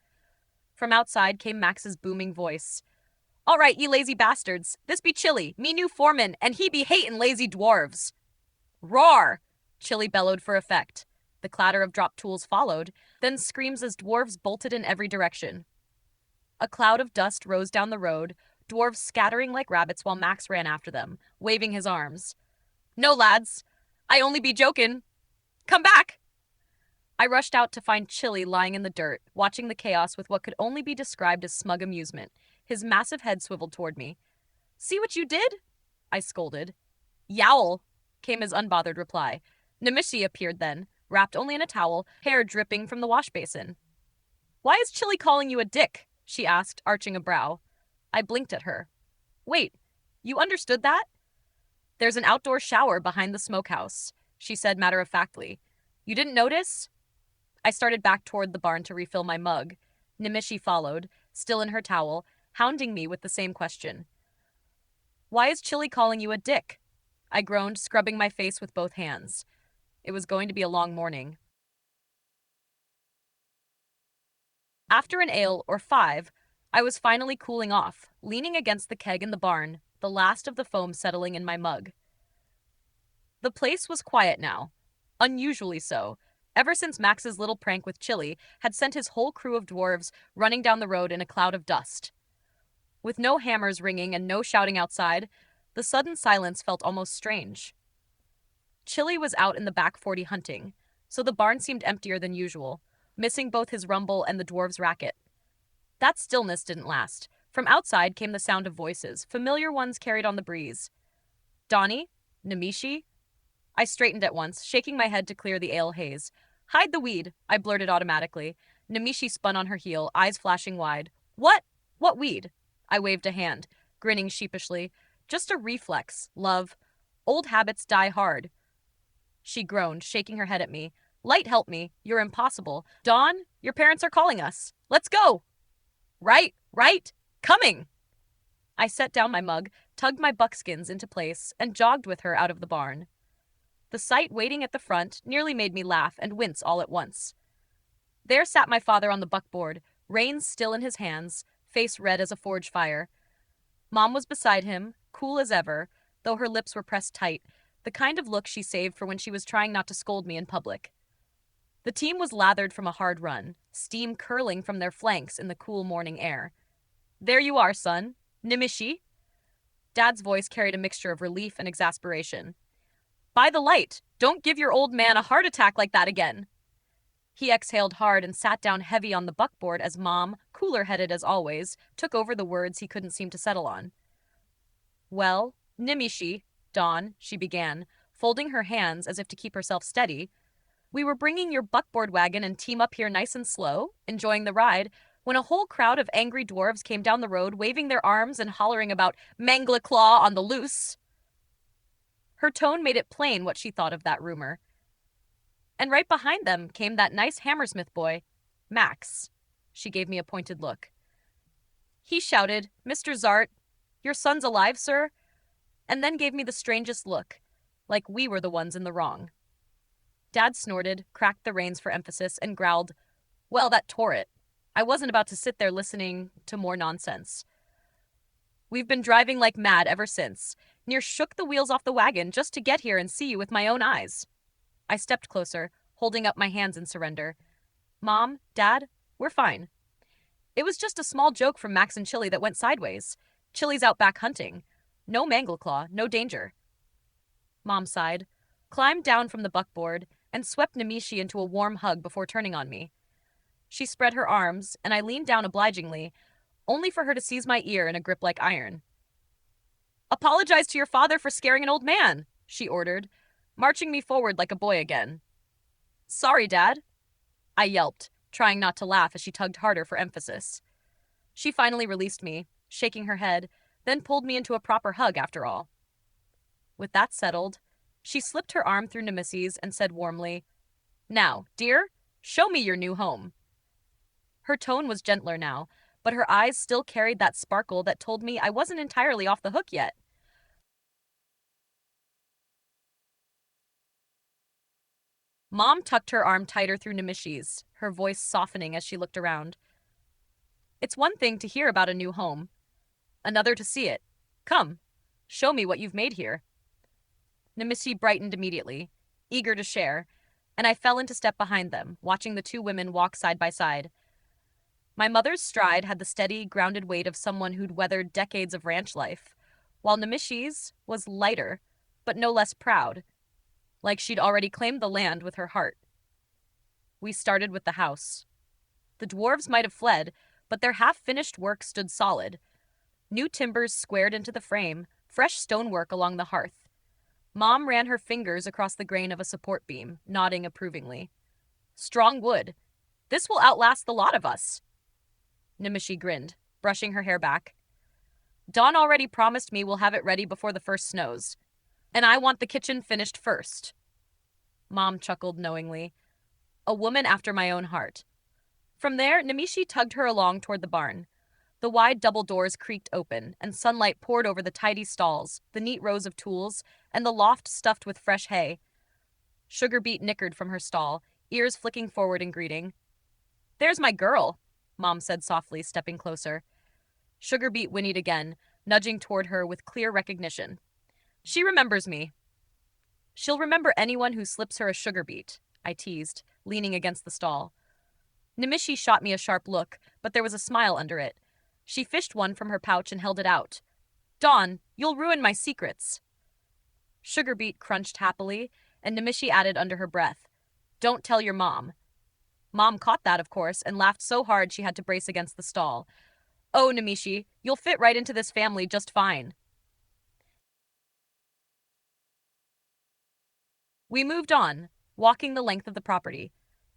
From outside came Max's booming voice. All right, ye lazy bastards, this be Chili, me new foreman, and he be hatin' lazy dwarves. Roar! Chili bellowed for effect. The clatter of dropped tools followed, then screams as dwarves bolted in every direction. A cloud of dust rose down the road, dwarves scattering like rabbits while Max ran after them, waving his arms. No, lads, I only be jokin'. Come back! I rushed out to find Chili lying in the dirt, watching the chaos with what could only be described as smug amusement. His massive head swiveled toward me. See what you did? I scolded. Yowl, came his unbothered reply. Nimicie appeared then, wrapped only in a towel, hair dripping from the wash basin. Why is Chili calling you a dick? She asked, arching a brow. I blinked at her. Wait, you understood that? There's an outdoor shower behind the smokehouse, she said matter-of-factly. You didn't notice? I started back toward the barn to refill my mug. Nimicie followed, still in her towel, hounding me with the same question. Why is Chili calling you a dick? I groaned, scrubbing my face with both hands. It was going to be a long morning. After an ale or 5, I was finally cooling off, leaning against the keg in the barn, the last of the foam settling in my mug. The place was quiet now, unusually so, ever since Max's little prank with Chili had sent his whole crew of dwarves running down the road in a cloud of dust. With no hammers ringing and no shouting outside, the sudden silence felt almost strange. Chili was out in the back 40 hunting, so the barn seemed emptier than usual, missing both his rumble and the dwarves' racket. That stillness didn't last. From outside came the sound of voices, familiar ones carried on the breeze. Donnie? Nimicie? I straightened at once, shaking my head to clear the ale haze. Hide the weed, I blurted automatically. Nimicie spun on her heel, eyes flashing wide. What? What weed? I waved a hand, grinning sheepishly. Just a reflex, love. Old habits die hard. She groaned, shaking her head at me. Light, help me. You're impossible. Dawn, your parents are calling us. Let's go. Right. Coming. I set down my mug, tugged my buckskins into place, and jogged with her out of the barn. The sight waiting at the front nearly made me laugh and wince all at once. There sat my father on the buckboard, reins still in his hands, face red as a forge fire. Mom was beside him, cool as ever, though her lips were pressed tight, the kind of look she saved for when she was trying not to scold me in public. The team was lathered from a hard run, steam curling from their flanks in the cool morning air. There you are, son. Nimicie? Dad's voice carried a mixture of relief and exasperation. By the light, don't give your old man a heart attack like that again. He exhaled hard and sat down heavy on the buckboard as Mom, cooler-headed as always, took over the words he couldn't seem to settle on. Well, Nimicie, Dawn, she began, folding her hands as if to keep herself steady. We were bringing your buckboard wagon and team up here nice and slow, enjoying the ride, when a whole crowd of angry dwarves came down the road waving their arms and hollering about Mangleclaw on the loose. Her tone made it plain what she thought of that rumor. And right behind them came that nice Hammersmith boy, Max. She gave me a pointed look. He shouted, Mr. Zart, your son's alive, sir? And then gave me the strangest look, like we were the ones in the wrong. Dad snorted, cracked the reins for emphasis, and growled, Well, that tore it. I wasn't about to sit there listening to more nonsense. We've been driving like mad ever since. Near shook the wheels off the wagon just to get here and see you with my own eyes. I stepped closer, holding up my hands in surrender. Mom, Dad, we're fine. It was just a small joke from Max and Chili that went sideways. Chili's out back hunting. No Mangleclaw, no danger. Mom sighed, climbed down from the buckboard, and swept Nimicie into a warm hug before turning on me. She spread her arms, and I leaned down obligingly, only for her to seize my ear in a grip like iron. Apologize to your father for scaring an old man, she ordered, marching me forward like a boy again. Sorry, Dad, I yelped, trying not to laugh as she tugged harder for emphasis. She finally released me, shaking her head, then pulled me into a proper hug after all. With that settled, she slipped her arm through Nimicie's and said warmly, Now, dear, show me your new home. Her tone was gentler now, but her eyes still carried that sparkle that told me I wasn't entirely off the hook yet. Mom tucked her arm tighter through Nimicie's, her voice softening as she looked around. It's one thing to hear about a new home, another to see it. Come, show me what you've made here. Nimicie brightened immediately, eager to share, and I fell into step behind them, watching the two women walk side by side. My mother's stride had the steady, grounded weight of someone who'd weathered decades of ranch life, while Nimicie's was lighter, but no less proud, like she'd already claimed the land with her heart. We started with the house. The dwarves might have fled, but their half-finished work stood solid. New timbers squared into the frame, fresh stonework along the hearth. Mom ran her fingers across the grain of a support beam, nodding approvingly. Strong wood. This will outlast the lot of us. Nimicie grinned, brushing her hair back. Don already promised me we'll have it ready before the first snows. And I want the kitchen finished first. Mom chuckled knowingly. A woman after my own heart. From there, Nimicie tugged her along toward the barn. The wide double doors creaked open, and sunlight poured over the tidy stalls, the neat rows of tools, and the loft stuffed with fresh hay. Sugarbeet nickered from her stall, ears flicking forward in greeting. There's my girl, Mom said softly, stepping closer. Sugarbeet whinnied again, nudging toward her with clear recognition. She remembers me. She'll remember anyone who slips her a sugarbeet, I teased, leaning against the stall. Nimicie shot me a sharp look, but there was a smile under it. She fished one from her pouch and held it out. Don, you'll ruin my secrets. Sugarbeet crunched happily, and Nimicie added under her breath, Don't tell your mom. Mom caught that, of course, and laughed so hard she had to brace against the stall. Oh, Nimicie, you'll fit right into this family just fine. We moved on, walking the length of the property,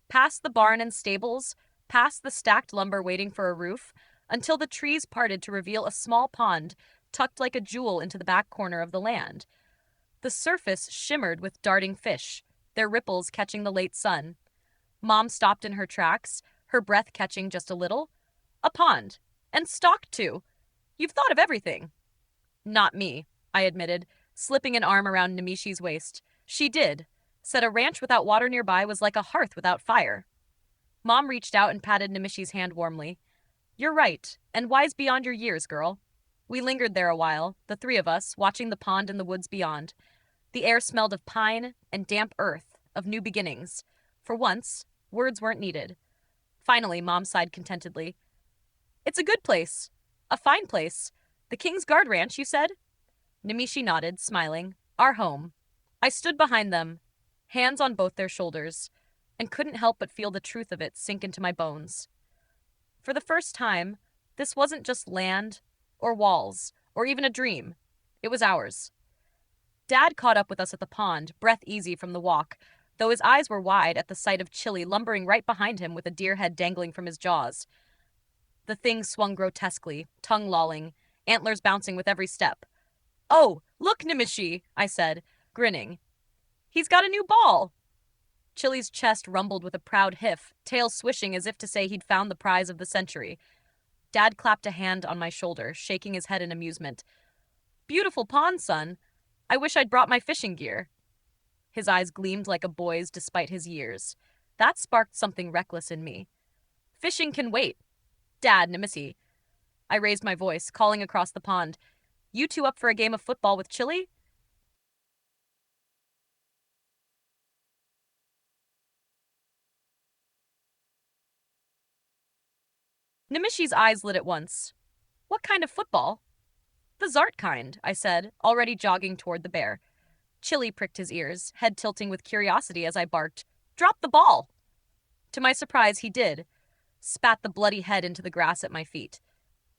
past the barn and stables, past the stacked lumber waiting for a roof, until the trees parted to reveal a small pond tucked like a jewel into the back corner of the land. The surface shimmered with darting fish, their ripples catching the late sun. Mom stopped in her tracks, her breath catching just a little. A pond. And stocked, too. You've thought of everything. Not me, I admitted, slipping an arm around Nimicie's waist. She did. Said a ranch without water nearby was like a hearth without fire. Mom reached out and patted Nimicie's hand warmly. You're right, and wise beyond your years, girl. We lingered there a while, the three of us, watching the pond and the woods beyond. The air smelled of pine and damp earth, of new beginnings. For once, words weren't needed. Finally, Mom sighed contentedly. It's a good place. A fine place. The King's Guard Ranch, you said? Nimicie nodded, smiling. Our home. I stood behind them, hands on both their shoulders, and couldn't help but feel the truth of it sink into my bones. For the first time, this wasn't just land, or walls, or even a dream. It was ours. Dad caught up with us at the pond, breath easy from the walk, though his eyes were wide at the sight of Chili lumbering right behind him with a deer head dangling from his jaws. The thing swung grotesquely, tongue lolling, antlers bouncing with every step. Oh, look, Nimicie, I said, grinning. He's got a new ball. Chili's chest rumbled with a proud hiff, tail swishing as if to say he'd found the prize of the century. Dad clapped a hand on my shoulder, shaking his head in amusement. Beautiful pond, son. I wish I'd brought my fishing gear. His eyes gleamed like a boy's despite his years. That sparked something reckless in me. Fishing can wait. Dad, Nimicie. I raised my voice, calling across the pond. You two up for a game of football with Chili? Nimicie's eyes lit at once. What kind of football? The Zart kind, I said, already jogging toward the bear. Chili pricked his ears, head tilting with curiosity as I barked, "Drop the ball!" To my surprise, he did. Spat the bloody head into the grass at my feet.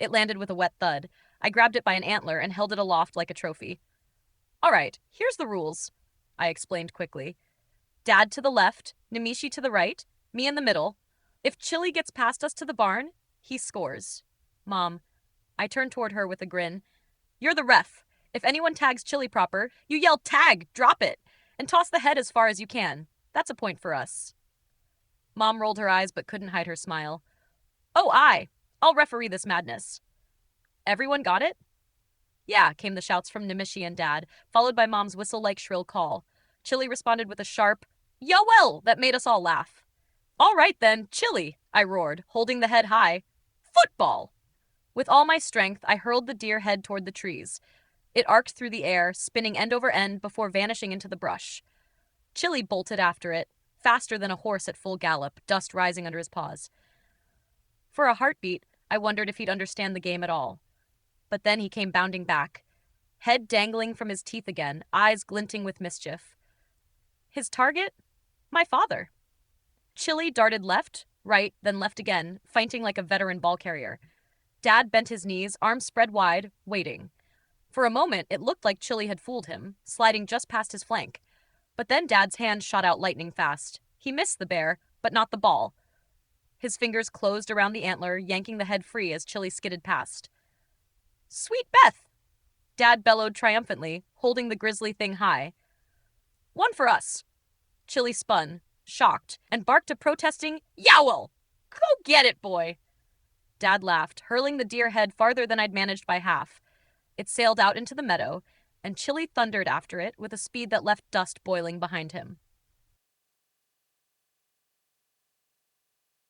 It landed with a wet thud. I grabbed it by an antler and held it aloft like a trophy. "All right, here's the rules," I explained quickly. Dad to the left, Nimicie to the right, me in the middle. If Chili gets past us to the barn, he scores. Mom, I turned toward her with a grin. You're the ref. If anyone tags Chili proper, you yell tag, drop it, and toss the head as far as you can. That's a point for us. Mom rolled her eyes but couldn't hide her smile. Oh, I'll referee this madness. Everyone got it? Yeah, came the shouts from Nimicie and Dad, followed by Mom's whistle-like shrill call. Chili responded with a sharp, "Yo-well!" that made us all laugh. All right then, Chili, I roared, holding the head high. Football! With all my strength, I hurled the deer head toward the trees. It arced through the air, spinning end over end before vanishing into the brush. Chili bolted after it, faster than a horse at full gallop, dust rising under his paws. For a heartbeat, I wondered if he'd understand the game at all. But then he came bounding back, head dangling from his teeth again, eyes glinting with mischief. His target? My father. Chili darted left, right, then left again, feinting like a veteran ball carrier. Dad bent his knees, arms spread wide, waiting. For a moment, it looked like Chili had fooled him, sliding just past his flank. But then Dad's hand shot out lightning fast. He missed the bear, but not the ball. His fingers closed around the antler, yanking the head free as Chili skidded past. Sweet Beth! Dad bellowed triumphantly, holding the grisly thing high. One for us. Chili spun, shocked, and barked a protesting, "Yowl! Go get it, boy!" Dad laughed, hurling the deer head farther than I'd managed by half. It sailed out into the meadow, and Chili thundered after it with a speed that left dust boiling behind him.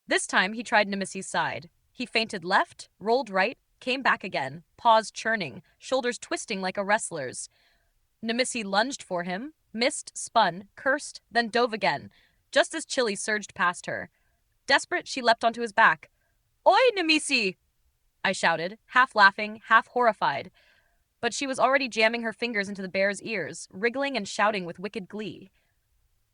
This time he tried Nimicie's side. He feinted left, rolled right, came back again, paws churning, shoulders twisting like a wrestler's. Nimicie lunged for him, missed, spun, cursed, then dove again, just as Chili surged past her. Desperate, she leapt onto his back. Oi, Nimicie! I shouted, half laughing, half horrified. But she was already jamming her fingers into the bear's ears, wriggling and shouting with wicked glee.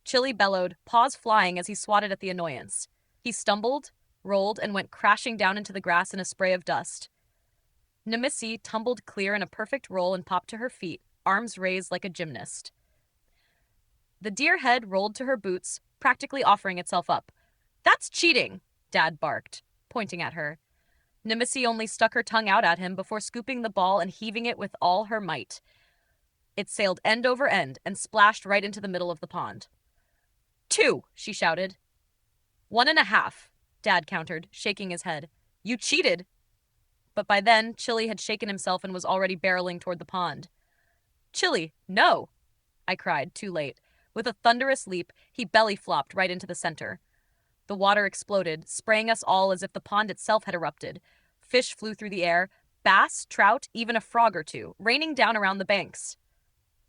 Chili bellowed, paws flying as he swatted at the annoyance. He stumbled, rolled, and went crashing down into the grass in a spray of dust. Nimicie tumbled clear in a perfect roll and popped to her feet, arms raised like a gymnast. The deer head rolled to her boots, practically offering itself up. That's cheating, Dad barked, pointing at her. Nimicie only stuck her tongue out at him before scooping the ball and heaving it with all her might. It sailed end over end and splashed right into the middle of the pond. 2, she shouted. 1.5, Dad countered, shaking his head. You cheated. But by then, Chili had shaken himself and was already barreling toward the pond. Chili, no, I cried, too late. With a thunderous leap, he belly flopped right into the center. The water exploded, spraying us all as if the pond itself had erupted. Fish flew through the air, bass, trout, even a frog or two, raining down around the banks.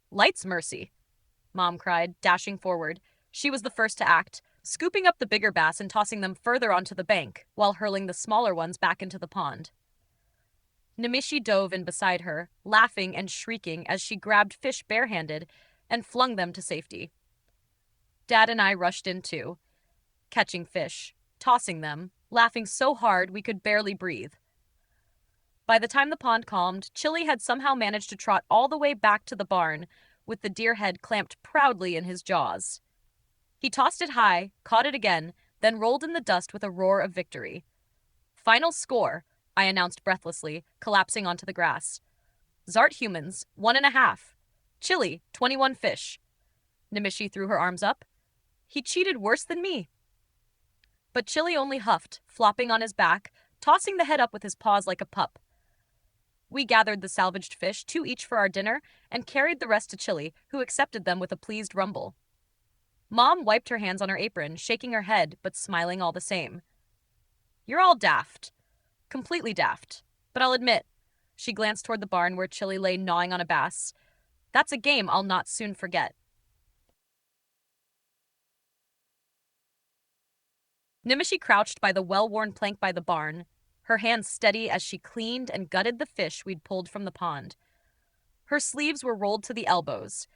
Lights, mercy, Mom cried, dashing forward. She was the first to act, scooping up the bigger bass and tossing them further onto the bank, while hurling the smaller ones back into the pond. Nimicie dove in beside her, laughing and shrieking as she grabbed fish barehanded and flung them to safety. Dad and I rushed in too, catching fish, tossing them, laughing so hard we could barely breathe. By the time the pond calmed, Chili had somehow managed to trot all the way back to the barn, with the deer head clamped proudly in his jaws. He tossed it high, caught it again, then rolled in the dust with a roar of victory. Final score, I announced breathlessly, collapsing onto the grass. Zart humans, 1.5. Chili, 21 fish. Nimicie threw her arms up. He cheated worse than me. But Chili only huffed, flopping on his back, tossing the head up with his paws like a pup. We gathered the salvaged fish, 2 each for our dinner, and carried the rest to Chili, who accepted them with a pleased rumble. Mom wiped her hands on her apron, shaking her head, but smiling all the same. You're all daft. Completely daft. But I'll admit, she glanced toward the barn where Chili lay gnawing on a bass. That's a game I'll not soon forget. Nimicie crouched by the well-worn plank by the barn, her hands steady as she cleaned and gutted the fish we'd pulled from the pond. Her sleeves were rolled to the elbows,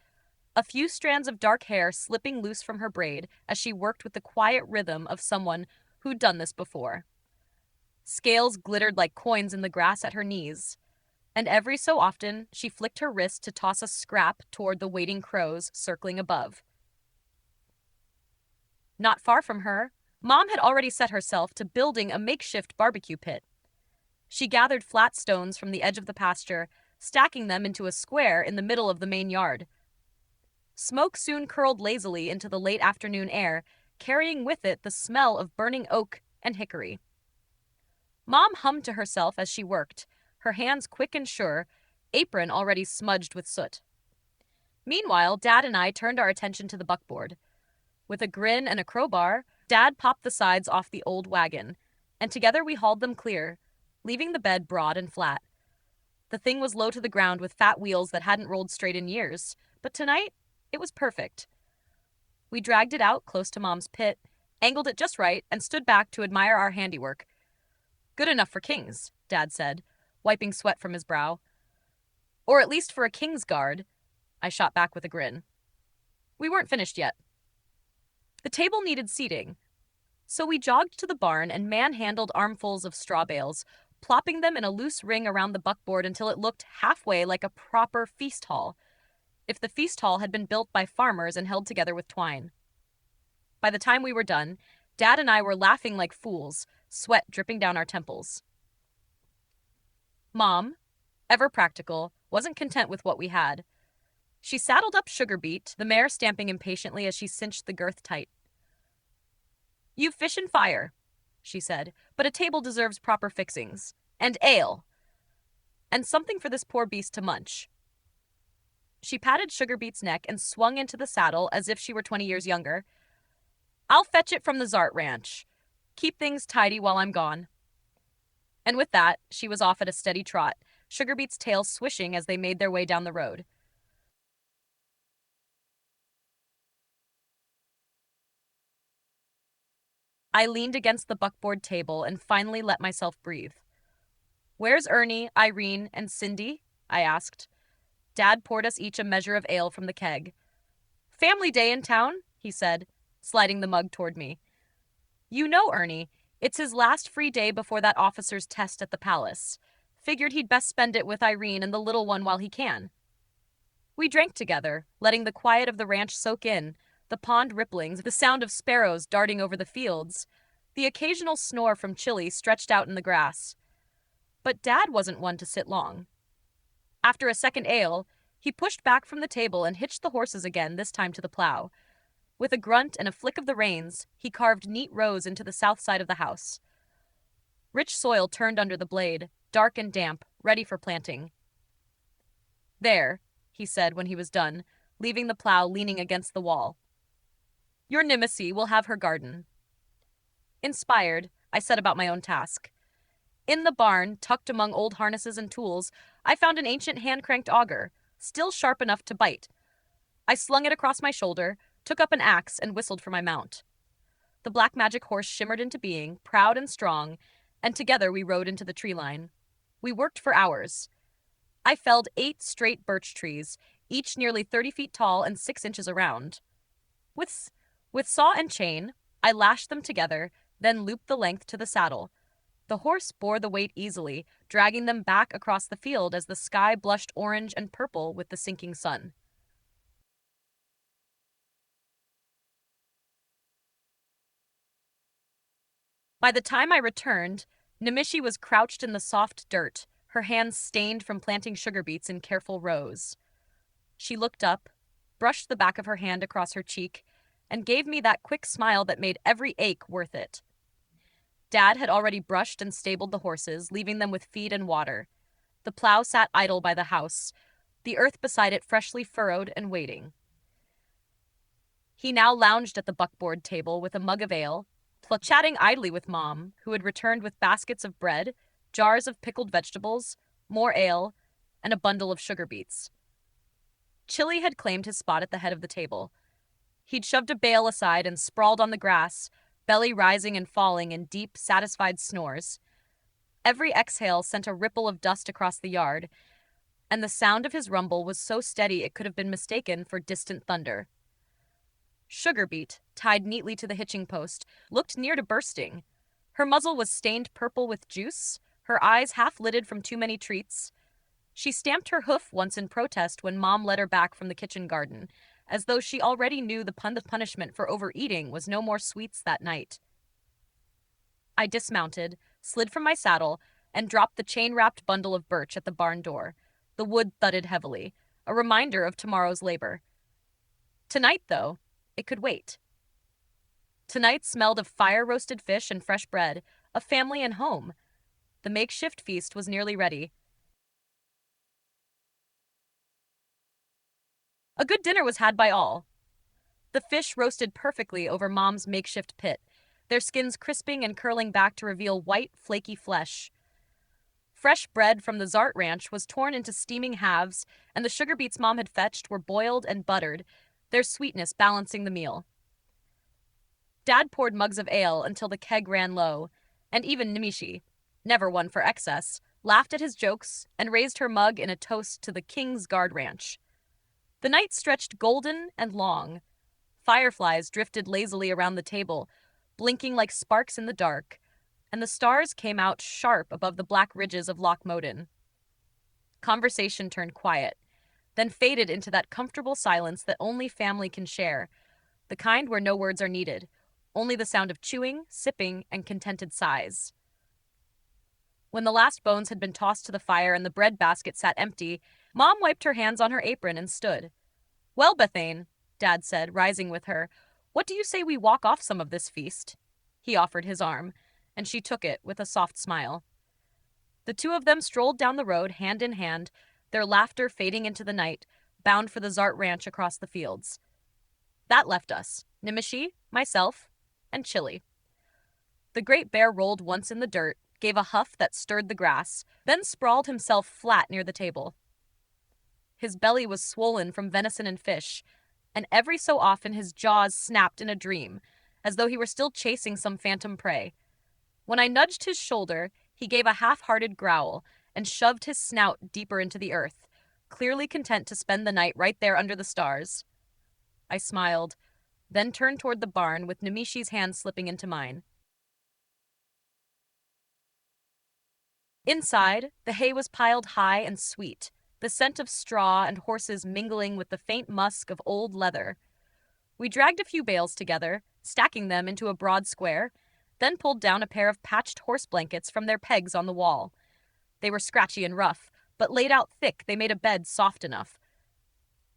a few strands of dark hair slipping loose from her braid as she worked with the quiet rhythm of someone who'd done this before. Scales glittered like coins in the grass at her knees, and every so often she flicked her wrist to toss a scrap toward the waiting crows circling above. Not far from her, Mom had already set herself to building a makeshift barbecue pit. She gathered flat stones from the edge of the pasture, stacking them into a square in the middle of the main yard. Smoke soon curled lazily into the late afternoon air, carrying with it the smell of burning oak and hickory. Mom hummed to herself as she worked, her hands quick and sure, apron already smudged with soot. Meanwhile, Dad and I turned our attention to the buckboard. With a grin and a crowbar, Dad popped the sides off the old wagon, and together we hauled them clear, leaving the bed broad and flat. The thing was low to the ground with fat wheels that hadn't rolled straight in years, but tonight, it was perfect. We dragged it out close to Mom's pit, angled it just right, and stood back to admire our handiwork. Good enough for kings, Dad said, wiping sweat from his brow. Or at least for a king's guard, I shot back with a grin. We weren't finished yet. The table needed seating, so we jogged to the barn and manhandled armfuls of straw bales, plopping them in a loose ring around the buckboard until it looked halfway like a proper feast hall, if the feast hall had been built by farmers and held together with twine. By the time we were done, Dad and I were laughing like fools, sweat dripping down our temples. Mom, ever practical, wasn't content with what we had. She saddled up Sugarbeet, the mare stamping impatiently as she cinched the girth tight. "You've fish and fire," she said, "but a table deserves proper fixings. And ale. And something for this poor beast to munch." She patted Sugarbeet's neck and swung into the saddle as if she were 20 years younger. "I'll fetch it from the Zart ranch. Keep things tidy while I'm gone." And with that, she was off at a steady trot, Sugarbeet's tail swishing as they made their way down the road. I leaned against the buckboard table and finally let myself breathe. "Where's Ernie, Irene, and Cindy?" I asked. Dad poured us each a measure of ale from the keg. "Family day in town," he said, sliding the mug toward me. "You know Ernie. It's his last free day before that officer's test at the palace. Figured he'd best spend it with Irene and the little one while he can." We drank together, letting the quiet of the ranch soak in, the pond ripplings, the sound of sparrows darting over the fields, the occasional snore from Chili stretched out in the grass. But Dad wasn't one to sit long. After a second ale, he pushed back from the table and hitched the horses again, this time to the plow. With a grunt and a flick of the reins, he carved neat rows into the south side of the house. Rich soil turned under the blade, dark and damp, ready for planting. "There," he said when he was done, leaving the plow leaning against the wall. "Your Nimicie will have her garden." Inspired, I set about my own task. In the barn, tucked among old harnesses and tools, I found an ancient hand-cranked auger, still sharp enough to bite. I slung it across my shoulder, took up an axe, and whistled for my mount. The black magic horse shimmered into being, proud and strong, and together we rode into the tree line. We worked for hours. I felled 8 straight birch trees, each nearly 30 feet tall and 6 inches around. With saw and chain, I lashed them together, then looped the length to the saddle. The horse bore the weight easily, dragging them back across the field as the sky blushed orange and purple with the sinking sun. By the time I returned, Nimicie was crouched in the soft dirt, her hands stained from planting sugar beets in careful rows. She looked up, brushed the back of her hand across her cheek, and gave me that quick smile that made every ache worth it. Dad had already brushed and stabled the horses, leaving them with feed and water. The plow sat idle by the house, the earth beside it freshly furrowed and waiting. He now lounged at the buckboard table with a mug of ale, chatting idly with Mom, who had returned with baskets of bread, jars of pickled vegetables, more ale, and a bundle of sugar beets. Chili had claimed his spot at the head of the table. He'd shoved a bale aside and sprawled on the grass, belly rising and falling in deep, satisfied snores. Every exhale sent a ripple of dust across the yard, and the sound of his rumble was so steady it could have been mistaken for distant thunder. Sugarbeet, tied neatly to the hitching post, looked near to bursting. Her muzzle was stained purple with juice, her eyes half lidded from too many treats. She stamped her hoof once in protest when Mom led her back from the kitchen garden, as though she already knew the punishment for overeating was no more sweets that night. I dismounted, slid from my saddle, and dropped the chain-wrapped bundle of birch at the barn door. The wood thudded heavily, a reminder of tomorrow's labor. Tonight, though, it could wait. Tonight smelled of fire-roasted fish and fresh bread, of family and home. The makeshift feast was nearly ready. A good dinner was had by all. The fish roasted perfectly over Mom's makeshift pit, their skins crisping and curling back to reveal white, flaky flesh. Fresh bread from the Zart ranch was torn into steaming halves, and the sugar beets Mom had fetched were boiled and buttered, their sweetness balancing the meal. Dad poured mugs of ale until the keg ran low, and even Nimicie, never one for excess, laughed at his jokes and raised her mug in a toast to the King's Guard Ranch. The night stretched golden and long. Fireflies drifted lazily around the table, blinking like sparks in the dark, and the stars came out sharp above the black ridges of Loch Moden. Conversation turned quiet, then faded into that comfortable silence that only family can share, the kind where no words are needed, only the sound of chewing, sipping, and contented sighs. When the last bones had been tossed to the fire and the bread basket sat empty, Mom wiped her hands on her apron and stood. "Well, Bethane," Dad said, rising with her, "what do you say we walk off some of this feast?" He offered his arm, and she took it with a soft smile. The two of them strolled down the road hand in hand, their laughter fading into the night, bound for the Zart ranch across the fields. That left us, Nimicie, myself, and Chili. The great bear rolled once in the dirt, gave a huff that stirred the grass, then sprawled himself flat near the table. His belly was swollen from venison and fish, and every so often his jaws snapped in a dream, as though he were still chasing some phantom prey. When I nudged his shoulder, he gave a half-hearted growl and shoved his snout deeper into the earth, clearly content to spend the night right there under the stars. I smiled, then turned toward the barn with Nimicie's hand slipping into mine. Inside, the hay was piled high and sweet, the scent of straw and horses mingling with the faint musk of old leather. We dragged a few bales together, stacking them into a broad square, then pulled down a pair of patched horse blankets from their pegs on the wall. They were scratchy and rough, but laid out thick they made a bed soft enough.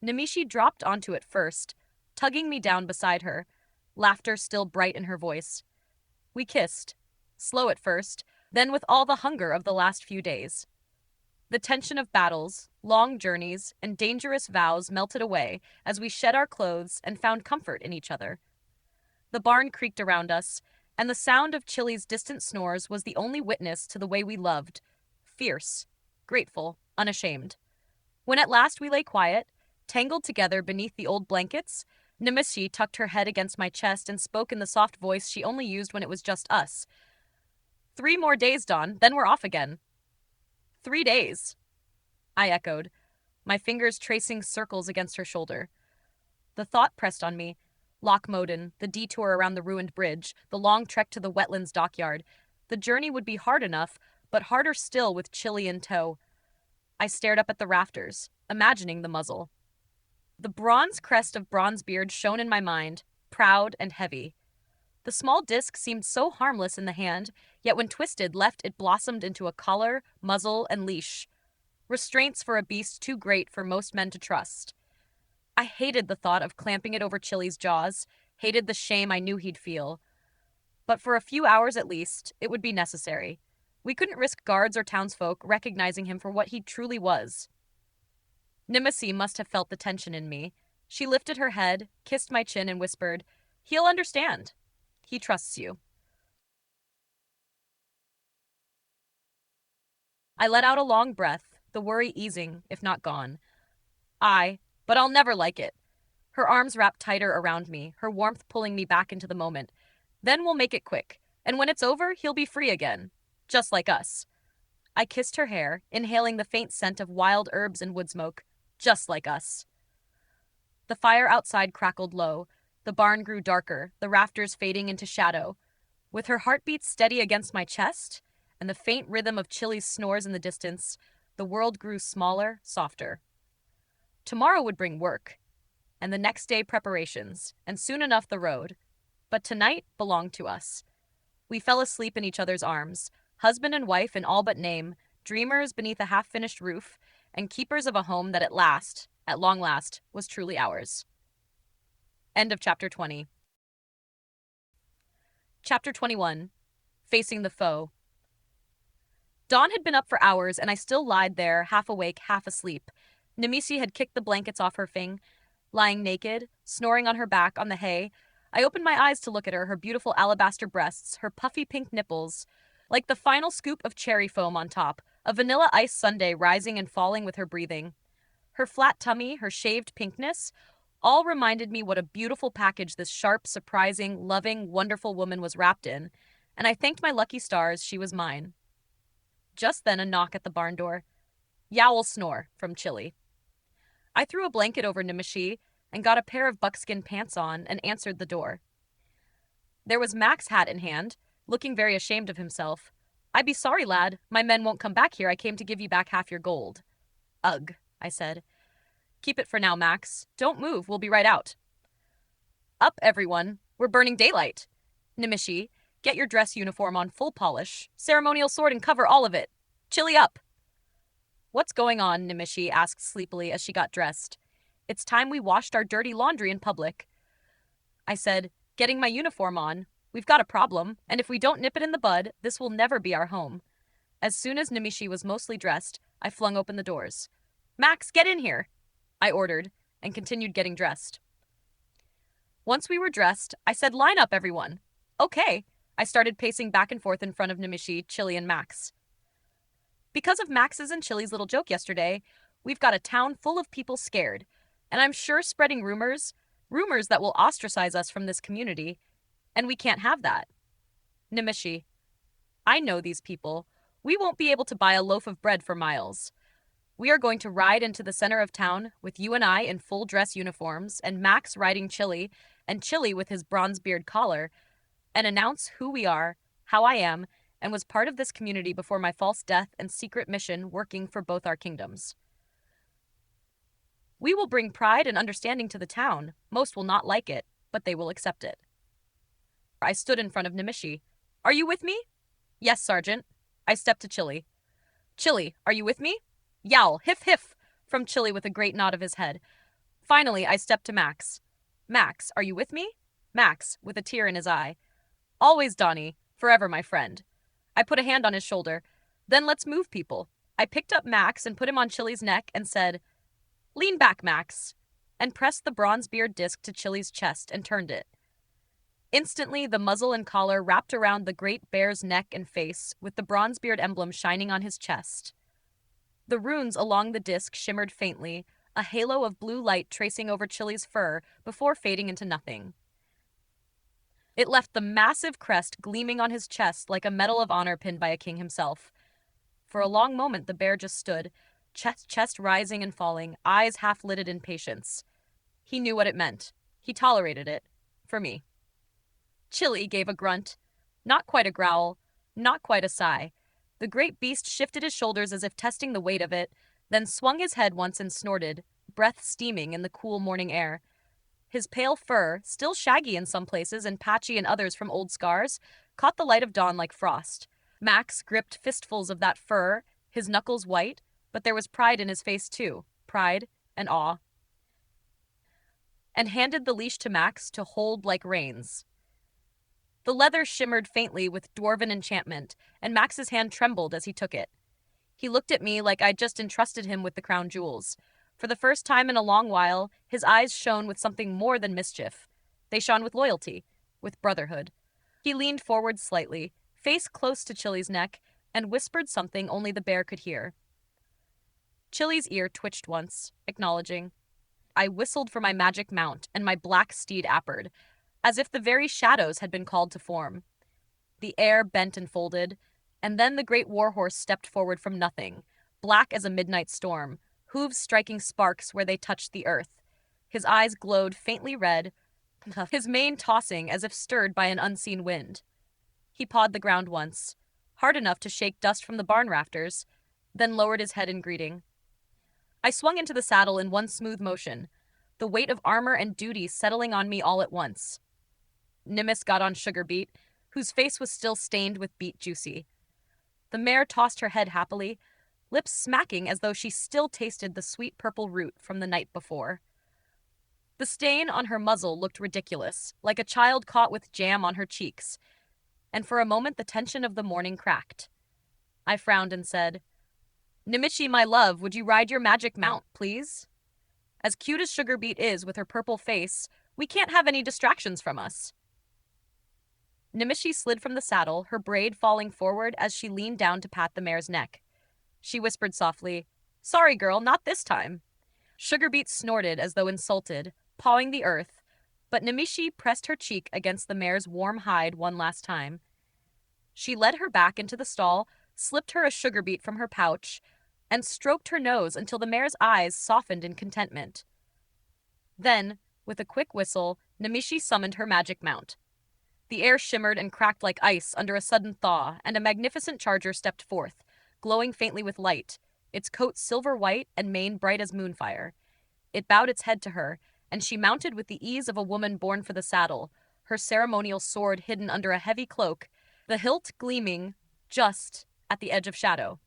Nimicie dropped onto it first, tugging me down beside her, laughter still bright in her voice. We kissed, slow at first, then with all the hunger of the last few days. The tension of battles, long journeys, and dangerous vows melted away as we shed our clothes and found comfort in each other. The barn creaked around us, and the sound of Chili's distant snores was the only witness to the way we loved, fierce, grateful, unashamed. When at last we lay quiet, tangled together beneath the old blankets, Nimicie tucked her head against my chest and spoke in the soft voice she only used when it was just us. 3 more days, Don, then we're off again." 3 days, I echoed, my fingers tracing circles against her shoulder. The thought pressed on me. Loch Moden, the detour around the ruined bridge, the long trek to the wetlands dockyard. The journey would be hard enough, but harder still with Chili in tow. I stared up at the rafters, imagining the muzzle. The bronze crest of Bronzebeard shone in my mind, proud and heavy. The small disc seemed so harmless in the hand, yet when twisted left it blossomed into a collar, muzzle, and leash. Restraints for a beast too great for most men to trust. I hated the thought of clamping it over Chili's jaws, hated the shame I knew he'd feel. But for a few hours at least, it would be necessary. We couldn't risk guards or townsfolk recognizing him for what he truly was. Nimicie must have felt the tension in me. She lifted her head, kissed my chin, and whispered, "He'll understand. He trusts you." I let out a long breath, the worry easing, if not gone. But I'll never like it. Her arms wrapped tighter around me, her warmth pulling me back into the moment. Then we'll make it quick, and when it's over, he'll be free again. Just like us. I kissed her hair, inhaling the faint scent of wild herbs and wood smoke, just like us. The fire outside crackled low. The barn grew darker, the rafters fading into shadow. With her heartbeat steady against my chest, and the faint rhythm of Chili's snores in the distance, the world grew smaller, softer. Tomorrow would bring work, and the next day preparations, and soon enough the road. But tonight belonged to us. We fell asleep in each other's arms, husband and wife in all but name, dreamers beneath a half-finished roof, and keepers of a home that at long last, was truly ours. End of Chapter 20. Chapter 21. Facing the Foe. Dawn had been up for hours, and I still lied there, half awake, half asleep. Nimicie had kicked the blankets off her fing, lying naked, snoring on her back on the hay. I opened my eyes to look at her, her beautiful alabaster breasts, her puffy pink nipples, like the final scoop of cherry foam on top, a vanilla ice sundae rising and falling with her breathing. Her flat tummy, her shaved pinkness, all reminded me what a beautiful package this sharp, surprising, loving, wonderful woman was wrapped in, and I thanked my lucky stars she was mine. Just then a knock at the barn door. Yowl snore from Chili. I threw a blanket over Nimicie and got a pair of buckskin pants on and answered the door. There was Mac's hat in hand, looking very ashamed of himself. "I be sorry, lad. My men won't come back here. I came to give you back half your gold." "Ugh," I said. "Keep it for now, Max. Don't move. We'll be right out." "Up, everyone. We're burning daylight. Nimicie, get your dress uniform on full polish. Ceremonial sword and cover, all of it. Chili up." "What's going on?" Nimicie asked sleepily as she got dressed. "It's time we washed our dirty laundry in public." I said, getting my uniform on. "We've got a problem, and if we don't nip it in the bud, this will never be our home." As soon as Nimicie was mostly dressed, I flung open the doors. "Max, get in here," I ordered, and continued getting dressed. Once we were dressed, I said, "Line up, everyone." "Okay." I started pacing back and forth in front of Nimicie, Chili, and Max. Because of Max's and Chili's little joke yesterday, we've got a town full of people scared, and I'm sure spreading rumors that will ostracize us from this community, and we can't have that. Nimicie, I know these people. We won't be able to buy a loaf of bread for miles. We are going to ride into the center of town with you and I in full dress uniforms, and Max riding Chili, and Chili with his bronze beard collar, and announce who we are, how I am, and was part of this community before my false death and secret mission working for both our kingdoms. We will bring pride and understanding to the town. Most will not like it, but they will accept it. I stood in front of Nimicie. "Are you with me?" "Yes, Sergeant." I stepped to Chili. "Chili, are you with me?" "Yowl, hiff hiff," from Chili with a great nod of his head. Finally, I stepped to Max. "Max, are you with me?" Max, with a tear in his eye. "Always, Donnie, forever my friend." I put a hand on his shoulder. "Then let's move, people." I picked up Max and put him on Chili's neck and said, "Lean back, Max," and pressed the bronze beard disc to Chili's chest and turned it. Instantly, the muzzle and collar wrapped around the great bear's neck and face, with the bronze beard emblem shining on his chest. The runes along the disc shimmered faintly, a halo of blue light tracing over Chili's fur before fading into nothing. It left the massive crest gleaming on his chest like a medal of honor pinned by a king himself. For a long moment the bear just stood, chest rising and falling, eyes half-lidded in patience. He knew what it meant. He tolerated it. For me. Chili gave a grunt. Not quite a growl. Not quite a sigh. The great beast shifted his shoulders as if testing the weight of it, then swung his head once and snorted, breath steaming in the cool morning air. His pale fur, still shaggy in some places and patchy in others from old scars, caught the light of dawn like frost. Max gripped fistfuls of that fur, his knuckles white, but there was pride in his face too, pride and awe. And handed the leash to Max to hold like reins. The leather shimmered faintly with dwarven enchantment, and Max's hand trembled as he took it. He looked at me like I'd just entrusted him with the crown jewels. For the first time in a long while, his eyes shone with something more than mischief. They shone with loyalty, with brotherhood. He leaned forward slightly, face close to Chili's neck, and whispered something only the bear could hear. Chili's ear twitched once, acknowledging. I whistled for my magic mount, and my black steed appered, as if the very shadows had been called to form. The air bent and folded. And then the great warhorse stepped forward from nothing, black as a midnight storm, hooves striking sparks where they touched the earth. His eyes glowed faintly red, his mane tossing as if stirred by an unseen wind. He pawed the ground once, hard enough to shake dust from the barn rafters, then lowered his head in greeting. I swung into the saddle in one smooth motion, the weight of armor and duty settling on me all at once. Nimis got on Sugarbeet, whose face was still stained with beet juicy. The mare tossed her head happily, lips smacking as though she still tasted the sweet purple root from the night before. The stain on her muzzle looked ridiculous, like a child caught with jam on her cheeks, and for a moment the tension of the morning cracked. I frowned and said, "Nimicie, my love, would you ride your magic mount, please? As cute as Sugarbeet is with her purple face, we can't have any distractions from us." Nimicie slid from the saddle, her braid falling forward as she leaned down to pat the mare's neck. She whispered softly, "Sorry, girl, not this time." Sugarbeet snorted as though insulted, pawing the earth, but Nimicie pressed her cheek against the mare's warm hide one last time. She led her back into the stall, slipped her a Sugarbeet from her pouch, and stroked her nose until the mare's eyes softened in contentment. Then, with a quick whistle, Nimicie summoned her magic mount. The air shimmered and cracked like ice under a sudden thaw, and a magnificent charger stepped forth, glowing faintly with light, its coat silver white and mane bright as moonfire. It bowed its head to her, and she mounted with the ease of a woman born for the saddle, her ceremonial sword hidden under a heavy cloak, the hilt gleaming just at the edge of shadow.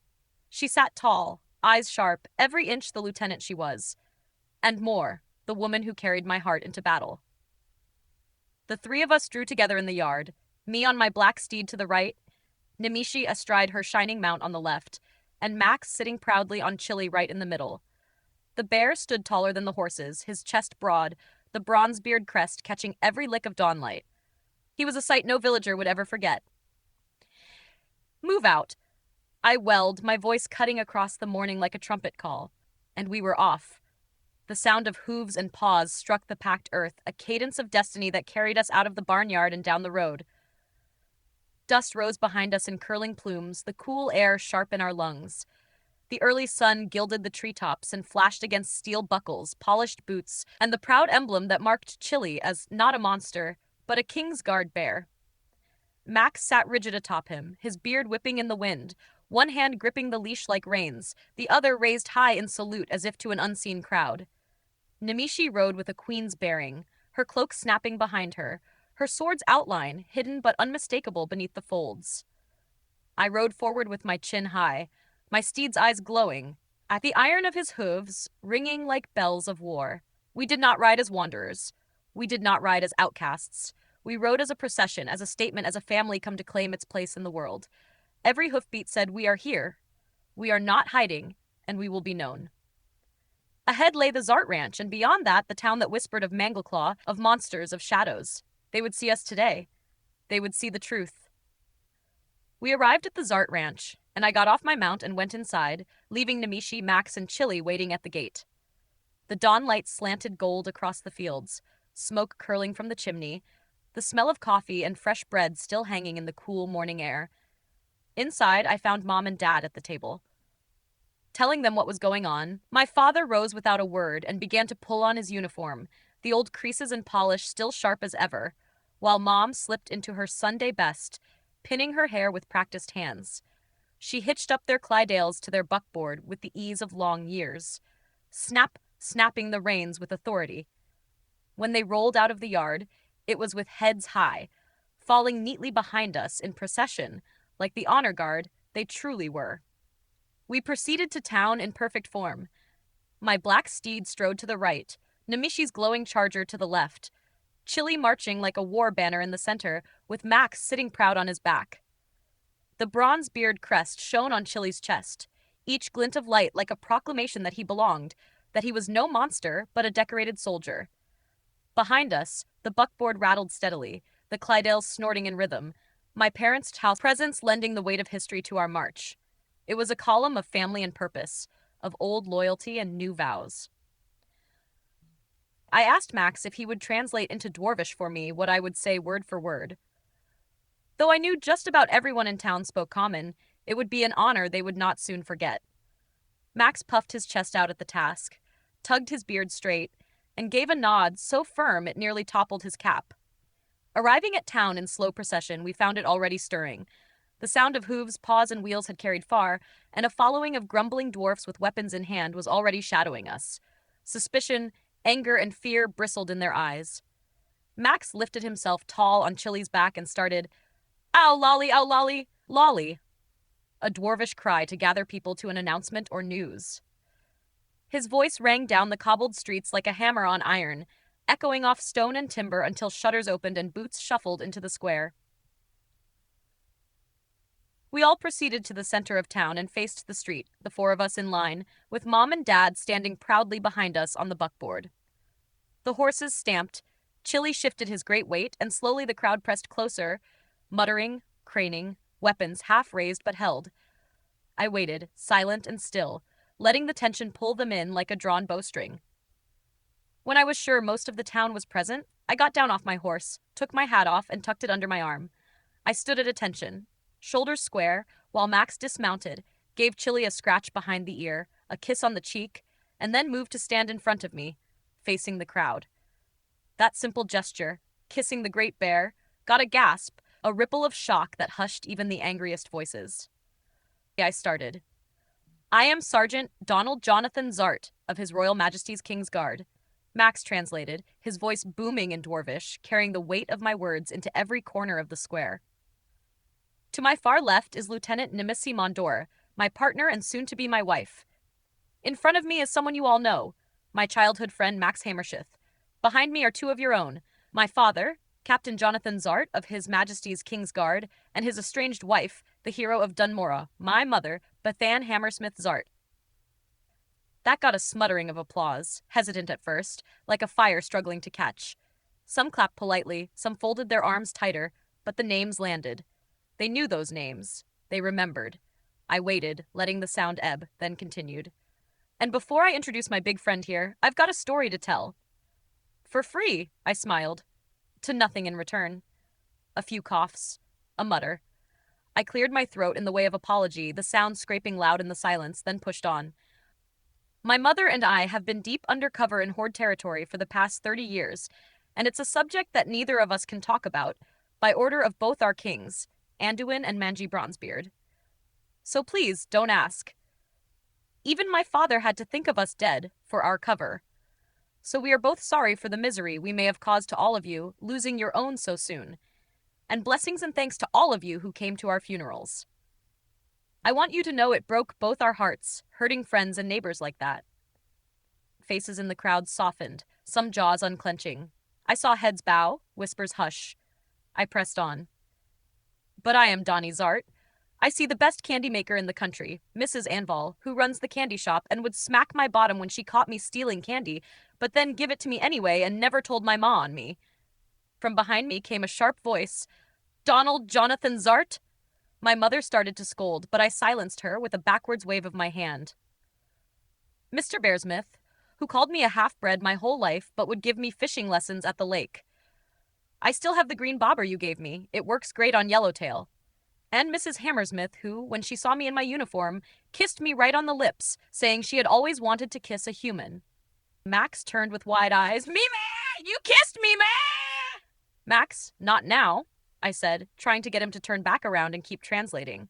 She sat tall, eyes sharp, every inch the lieutenant she was, and more, the woman who carried my heart into battle. The three of us drew together in the yard, me on my black steed to the right, Nimicie astride her shining mount on the left, and Max sitting proudly on Chili right in the middle. The bear stood taller than the horses, his chest broad, the bronze-beard crest catching every lick of dawnlight. He was a sight no villager would ever forget. "Move out," I welled, my voice cutting across the morning like a trumpet call, and we were off. The sound of hooves and paws struck the packed earth, a cadence of destiny that carried us out of the barnyard and down the road. Dust rose behind us in curling plumes, the cool air sharp in our lungs. The early sun gilded the treetops and flashed against steel buckles, polished boots, and the proud emblem that marked Chili as not a monster, but a Kingsguard bear. Max sat rigid atop him, his beard whipping in the wind, one hand gripping the leash like reins, the other raised high in salute as if to an unseen crowd. Nimicie rode with a queen's bearing, her cloak snapping behind her, her sword's outline hidden but unmistakable beneath the folds. I rode forward with my chin high, my steed's eyes glowing, at the iron of his hooves ringing like bells of war. We did not ride as wanderers. We did not ride as outcasts. We rode as a procession, as a statement, as a family come to claim its place in the world. Every hoofbeat said, "We are here. We are not hiding, and we will be known." Ahead lay the Zart Ranch, and beyond that, the town that whispered of Mangleclaw, of monsters, of shadows. They would see us today. They would see the truth. We arrived at the Zart Ranch, and I got off my mount and went inside, leaving Nimicie, Max, and Chili waiting at the gate. The dawn light slanted gold across the fields, smoke curling from the chimney, the smell of coffee and fresh bread still hanging in the cool morning air. Inside, I found Mom and Dad at the table. Telling them what was going on, my father rose without a word and began to pull on his uniform, the old creases and polish still sharp as ever, while Mom slipped into her Sunday best, pinning her hair with practiced hands. She hitched up their Clydales to their buckboard with the ease of long years, snapping the reins with authority. When they rolled out of the yard, it was with heads high, falling neatly behind us in procession, like the honor guard they truly were. We proceeded to town in perfect form. My black steed strode to the right, Nimicie's glowing charger to the left, Chili marching like a war banner in the center, with Max sitting proud on his back. The bronze beard crest shone on Chili's chest, each glint of light like a proclamation that he belonged, that he was no monster, but a decorated soldier. Behind us, the buckboard rattled steadily, the Clydales snorting in rhythm, my parents' house presence lending the weight of history to our march. It was a column of family and purpose, of old loyalty and new vows. I asked Max if he would translate into Dwarvish for me what I would say word for word. Though I knew just about everyone in town spoke common, It would be an honor they would not soon forget. Max puffed his chest out at the task, tugged his beard straight, and gave a nod so firm it nearly toppled his cap. Arriving at town in slow procession, we found it already stirring. The sound of hooves, paws, and wheels had carried far, and a following of grumbling dwarfs with weapons in hand was already shadowing us. Suspicion, anger, and fear bristled in their eyes. Max lifted himself tall on Chili's back and started, "Ow, lolly, ow, lolly, lolly," a dwarvish cry to gather people to an announcement or news. His voice rang down the cobbled streets like a hammer on iron, echoing off stone and timber until shutters opened and boots shuffled into the square. We all proceeded to the center of town and faced the street, the four of us in line, with Mom and Dad standing proudly behind us on the buckboard. The horses stamped, Chili shifted his great weight, and slowly the crowd pressed closer, muttering, craning, weapons half raised but held. I waited, silent and still, letting the tension pull them in like a drawn bowstring. When I was sure most of the town was present, I got down off my horse, took my hat off, and tucked it under my arm. I stood at attention, shoulders square, while Max dismounted, gave Chili a scratch behind the ear, a kiss on the cheek, and then moved to stand in front of me, facing the crowd. That simple gesture, kissing the great bear, got a gasp, a ripple of shock that hushed even the angriest voices. I started. "I am Sergeant Donald Jonathan Zart of His Royal Majesty's King's Guard." Max translated, his voice booming in Dwarvish, carrying the weight of my words into every corner of the square. To my far left is Lieutenant Nimicie Mondor, my partner and soon-to-be my wife. In front of me is someone you all know, my childhood friend Max Hammershith. Behind me are two of your own, my father, Captain Jonathan Zart of His Majesty's King's Guard, and his estranged wife, the hero of Dunmora, my mother, Bethan Hammersmith Zart. That got a smuttering of applause, hesitant at first, like a fire struggling to catch. Some clapped politely, some folded their arms tighter, but the names landed. They knew those names. They remembered. I waited, letting the sound ebb, then continued. "And before I introduce my big friend here, I've got a story to tell." "For free," I smiled. To nothing in return. A few coughs. A mutter. I cleared my throat in the way of apology, the sound scraping loud in the silence, then pushed on. "My mother and I have been deep undercover in Horde territory for the past 30 years, and it's a subject that neither of us can talk about, by order of both our kings, Anduin and Manji Bronzebeard. So please, don't ask. Even my father had to think of us dead for our cover. So we are both sorry for the misery we may have caused to all of you, losing your own so soon. And blessings and thanks to all of you who came to our funerals. I want you to know it broke both our hearts, hurting friends and neighbors like that." Faces in the crowd softened, some jaws unclenching. I saw heads bow, whispers hush. I pressed on. "But I am Donnie Zart. I see the best candy maker in the country, Mrs. Anval, who runs the candy shop and would smack my bottom when she caught me stealing candy, but then give it to me anyway and never told my ma on me." From behind me came a sharp voice. "Donald Jonathan Zart?" My mother started to scold, but I silenced her with a backwards wave of my hand. "Mr. Bearsmith, who called me a half-bred my whole life but would give me fishing lessons at the lake. I still have the green bobber you gave me. It works great on Yellowtail. And Mrs. Hammersmith, who, when she saw me in my uniform, kissed me right on the lips, saying she had always wanted to kiss a human." Max turned with wide eyes. "Me, ma! You kissed me, ma!" "Max, not now," I said, trying to get him to turn back around and keep translating.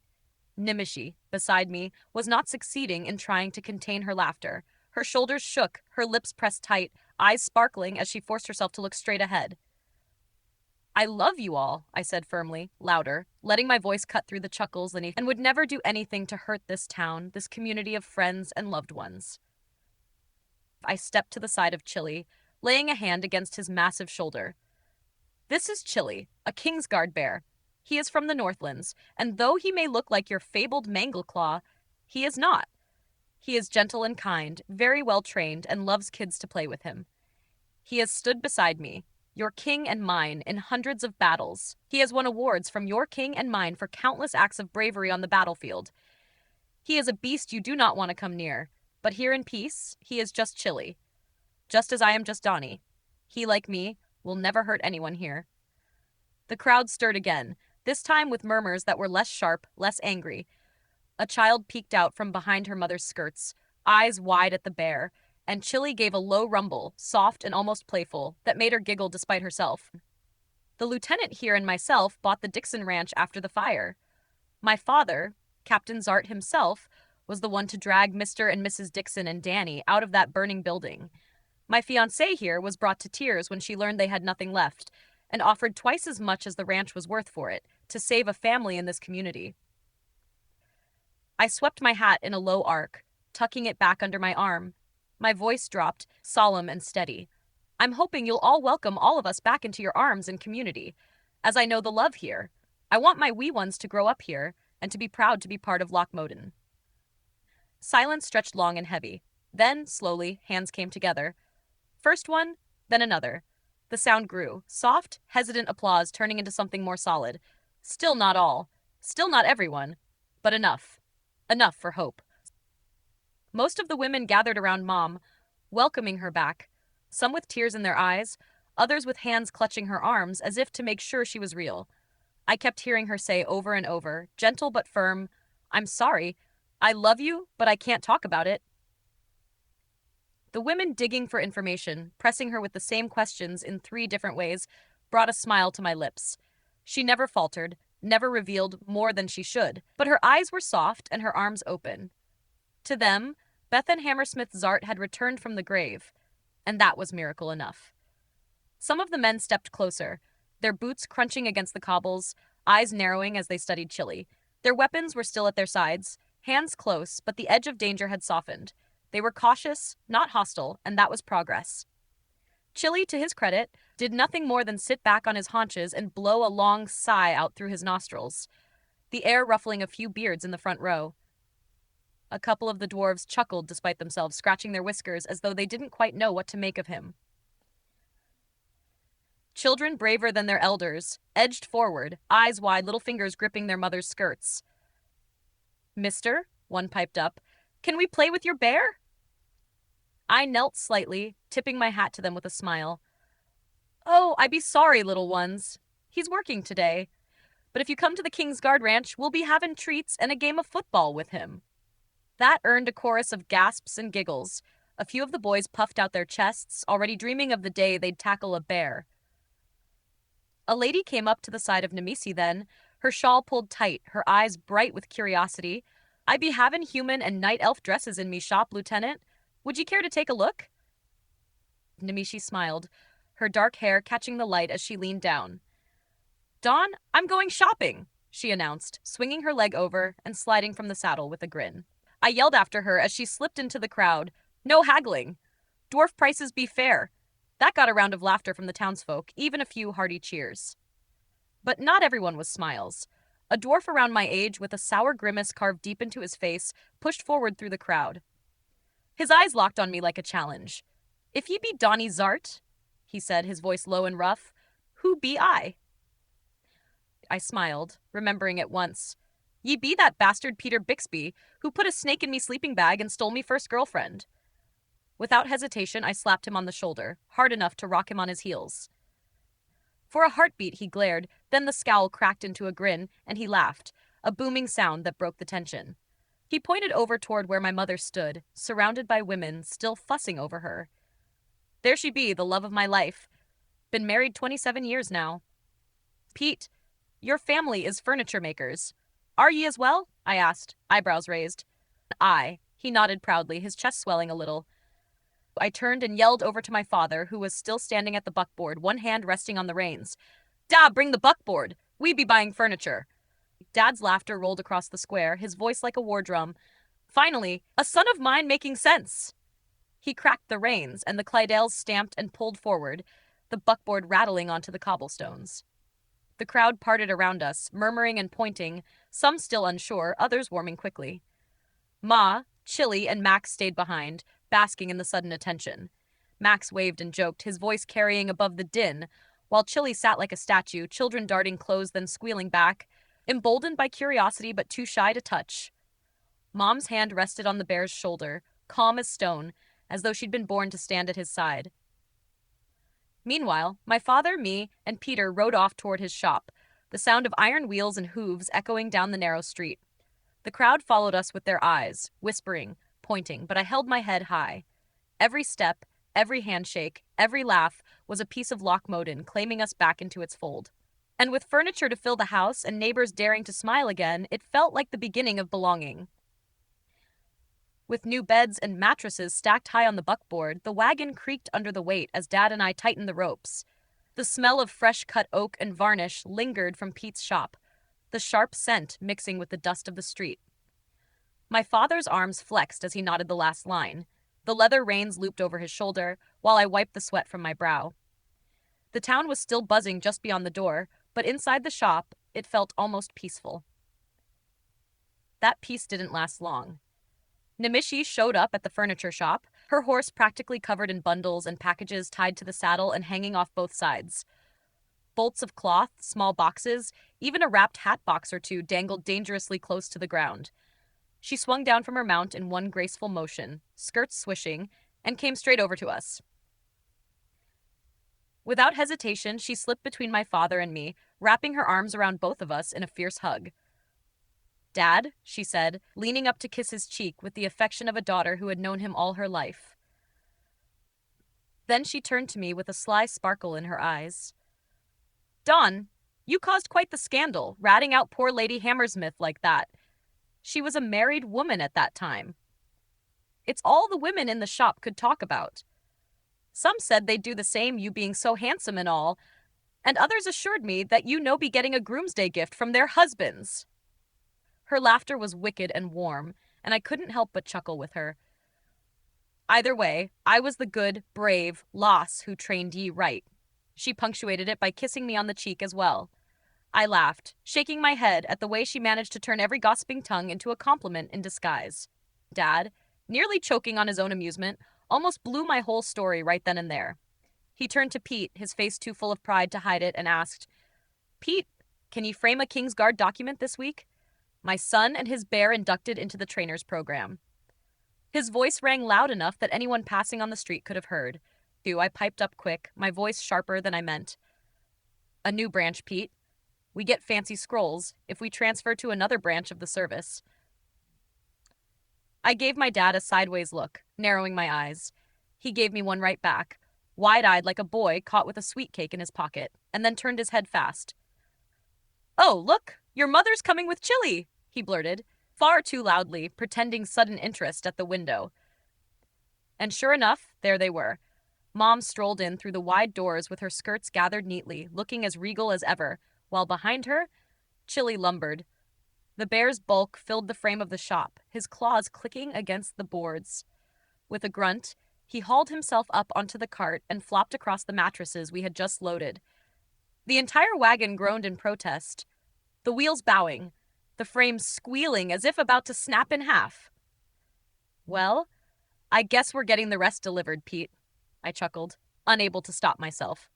Nimicie, beside me, was not succeeding in trying to contain her laughter. Her shoulders shook, her lips pressed tight, eyes sparkling as she forced herself to look straight ahead. "I love you all," I said firmly, louder, letting my voice cut through the chuckles and would never do anything to hurt this town, this community of friends and loved ones. I stepped to the side of Chili, laying a hand against his massive shoulder. "This is Chili, a Kingsguard bear. He is from the Northlands, and though he may look like your fabled Mangleclaw, he is not. He is gentle and kind, very well trained, and loves kids to play with him. He has stood beside me, your king and mine, in hundreds of battles. He has won awards from your king and mine for countless acts of bravery on the battlefield. He is a beast you do not want to come near, but here in peace, he is just Chili. Just as I am just Donnie. He, like me, will never hurt anyone here." The crowd stirred again, this time with murmurs that were less sharp, less angry. A child peeked out from behind her mother's skirts, eyes wide at the bear, and Chili gave a low rumble, soft and almost playful, that made her giggle despite herself. The lieutenant here and myself bought the Dixon Ranch after the fire. My father, Captain Zart himself, was the one to drag Mr. and Mrs. Dixon and Danny out of that burning building. My fiancée here was brought to tears when she learned they had nothing left, and offered twice as much as the ranch was worth for it, to save a family in this community. I swept my hat in a low arc, tucking it back under my arm. My voice dropped, solemn and steady. I'm hoping you'll all welcome all of us back into your arms and community, as I know the love here. I want my wee ones to grow up here, and to be proud to be part of Lochmoden. Silence stretched long and heavy. Then, slowly, hands came together. First one, then another. The sound grew, soft, hesitant applause turning into something more solid. Still not all. Still not everyone. But enough. Enough for hope. Most of the women gathered around Mom, welcoming her back, some with tears in their eyes, others with hands clutching her arms as if to make sure she was real. I kept hearing her say over and over, gentle but firm, I'm sorry. I love you, but I can't talk about it. The women digging for information, pressing her with the same questions in 3 different ways, brought a smile to my lips. She never faltered, never revealed more than she should, but her eyes were soft and her arms open. To them, Bethan Hammersmith Zart had returned from the grave, and that was miracle enough. Some of the men stepped closer, their boots crunching against the cobbles, eyes narrowing as they studied Chili. Their weapons were still at their sides, hands close, but the edge of danger had softened. They were cautious, not hostile, and that was progress. Chili, to his credit, did nothing more than sit back on his haunches and blow a long sigh out through his nostrils, the air ruffling a few beards in the front row. A couple of the dwarves chuckled despite themselves, scratching their whiskers as though they didn't quite know what to make of him. Children braver than their elders edged forward, eyes wide, little fingers gripping their mother's skirts. Mister, one piped up, can we play with your bear? I knelt slightly, tipping my hat to them with a smile. Oh, I be sorry, little ones. He's working today. But if you come to the King's Guard Ranch, we'll be having treats and a game of football with him. That earned a chorus of gasps and giggles. A few of the boys puffed out their chests, already dreaming of the day they'd tackle a bear. A lady came up to the side of Nimicie then, her shawl pulled tight, her eyes bright with curiosity. I be havin' human and night elf dresses in me shop, Lieutenant. Would ye care to take a look? Nimicie smiled, her dark hair catching the light as she leaned down. Don, I'm going shopping, she announced, swinging her leg over and sliding from the saddle with a grin. I yelled after her as she slipped into the crowd. No haggling. Dwarf prices be fair. That got a round of laughter from the townsfolk, even a few hearty cheers. But not everyone was smiles. A dwarf around my age with a sour grimace carved deep into his face pushed forward through the crowd. His eyes locked on me like a challenge. If ye be Donny Zart, he said, his voice low and rough, who be I? I smiled, remembering at once. Ye be that bastard Peter Bixby, who put a snake in me sleeping bag and stole me first girlfriend. Without hesitation, I slapped him on the shoulder, hard enough to rock him on his heels. For a heartbeat, he glared, then the scowl cracked into a grin, and he laughed, a booming sound that broke the tension. He pointed over toward where my mother stood, surrounded by women, still fussing over her. There she be, the love of my life. Been married 27 years now. Pete, your family is furniture makers. Are ye as well? I asked, eyebrows raised. Aye, he nodded proudly, his chest swelling a little. I turned and yelled over to my father, who was still standing at the buckboard, one hand resting on the reins. Dad, bring the buckboard. We be buying furniture. Dad's laughter rolled across the square, his voice like a war drum. Finally, a son of mine making sense. He cracked the reins, and the Clydales stamped and pulled forward, the buckboard rattling onto the cobblestones. The crowd parted around us, murmuring and pointing, some still unsure, others warming quickly. Ma, Chili, and Max stayed behind, basking in the sudden attention. Max waved and joked, his voice carrying above the din, while Chili sat like a statue, children darting clothes then squealing back, emboldened by curiosity but too shy to touch. Mom's hand rested on the bear's shoulder, calm as stone, as though she'd been born to stand at his side. Meanwhile, my father, me, and Peter rode off toward his shop, the sound of iron wheels and hooves echoing down the narrow street. The crowd followed us with their eyes, whispering, pointing, but I held my head high. Every step, every handshake, every laugh was a piece of Lochmoden claiming us back into its fold. And with furniture to fill the house and neighbors daring to smile again, it felt like the beginning of belonging. With new beds and mattresses stacked high on the buckboard, the wagon creaked under the weight as Dad and I tightened the ropes. The smell of fresh cut oak and varnish lingered from Pete's shop, the sharp scent mixing with the dust of the street. My father's arms flexed as he nodded the last line. The leather reins looped over his shoulder, while I wiped the sweat from my brow. The town was still buzzing just beyond the door, but inside the shop, it felt almost peaceful. That peace didn't last long. Nimicie showed up at the furniture shop, her horse practically covered in bundles and packages tied to the saddle and hanging off both sides. Bolts of cloth, small boxes, even a wrapped hat box or two dangled dangerously close to the ground. She swung down from her mount in one graceful motion, skirts swishing, and came straight over to us. Without hesitation, she slipped between my father and me, wrapping her arms around both of us in a fierce hug. "Dad," she said, leaning up to kiss his cheek with the affection of a daughter who had known him all her life. Then she turned to me with a sly sparkle in her eyes. "Don, you caused quite the scandal, ratting out poor Lady Hammersmith like that. She was a married woman at that time. It's all the women in the shop could talk about. Some said they'd do the same, you being so handsome and all, and others assured me that you no be getting a groomsday gift from their husbands." Her laughter was wicked and warm, and I couldn't help but chuckle with her. "Either way, I was the good, brave loss who trained ye right." She punctuated it by kissing me on the cheek as well. I laughed, shaking my head at the way she managed to turn every gossiping tongue into a compliment in disguise. Dad, nearly choking on his own amusement, almost blew my whole story right then and there. He turned to Pete, his face too full of pride to hide it, and asked, "Pete, can you frame a Kingsguard document this week? My son and his bear inducted into the trainers program." His voice rang loud enough that anyone passing on the street could have heard. I piped up quick, my voice sharper than I meant. "A new branch, Pete. We get fancy scrolls if we transfer to another branch of the service." I gave my dad a sideways look, narrowing my eyes. He gave me one right back, wide-eyed like a boy caught with a sweet cake in his pocket, and then turned his head fast. "Oh, look, your mother's coming with chili," he blurted, far too loudly, pretending sudden interest at the window. And sure enough, there they were. Mom strolled in through the wide doors with her skirts gathered neatly, looking as regal as ever, while behind her, Chili lumbered. The bear's bulk filled the frame of the shop, his claws clicking against the boards. With a grunt, he hauled himself up onto the cart and flopped across the mattresses we had just loaded. The entire wagon groaned in protest, the wheels bowing, the frame squealing as if about to snap in half. "Well, I guess we're getting the rest delivered, Pete," I chuckled, unable to stop myself.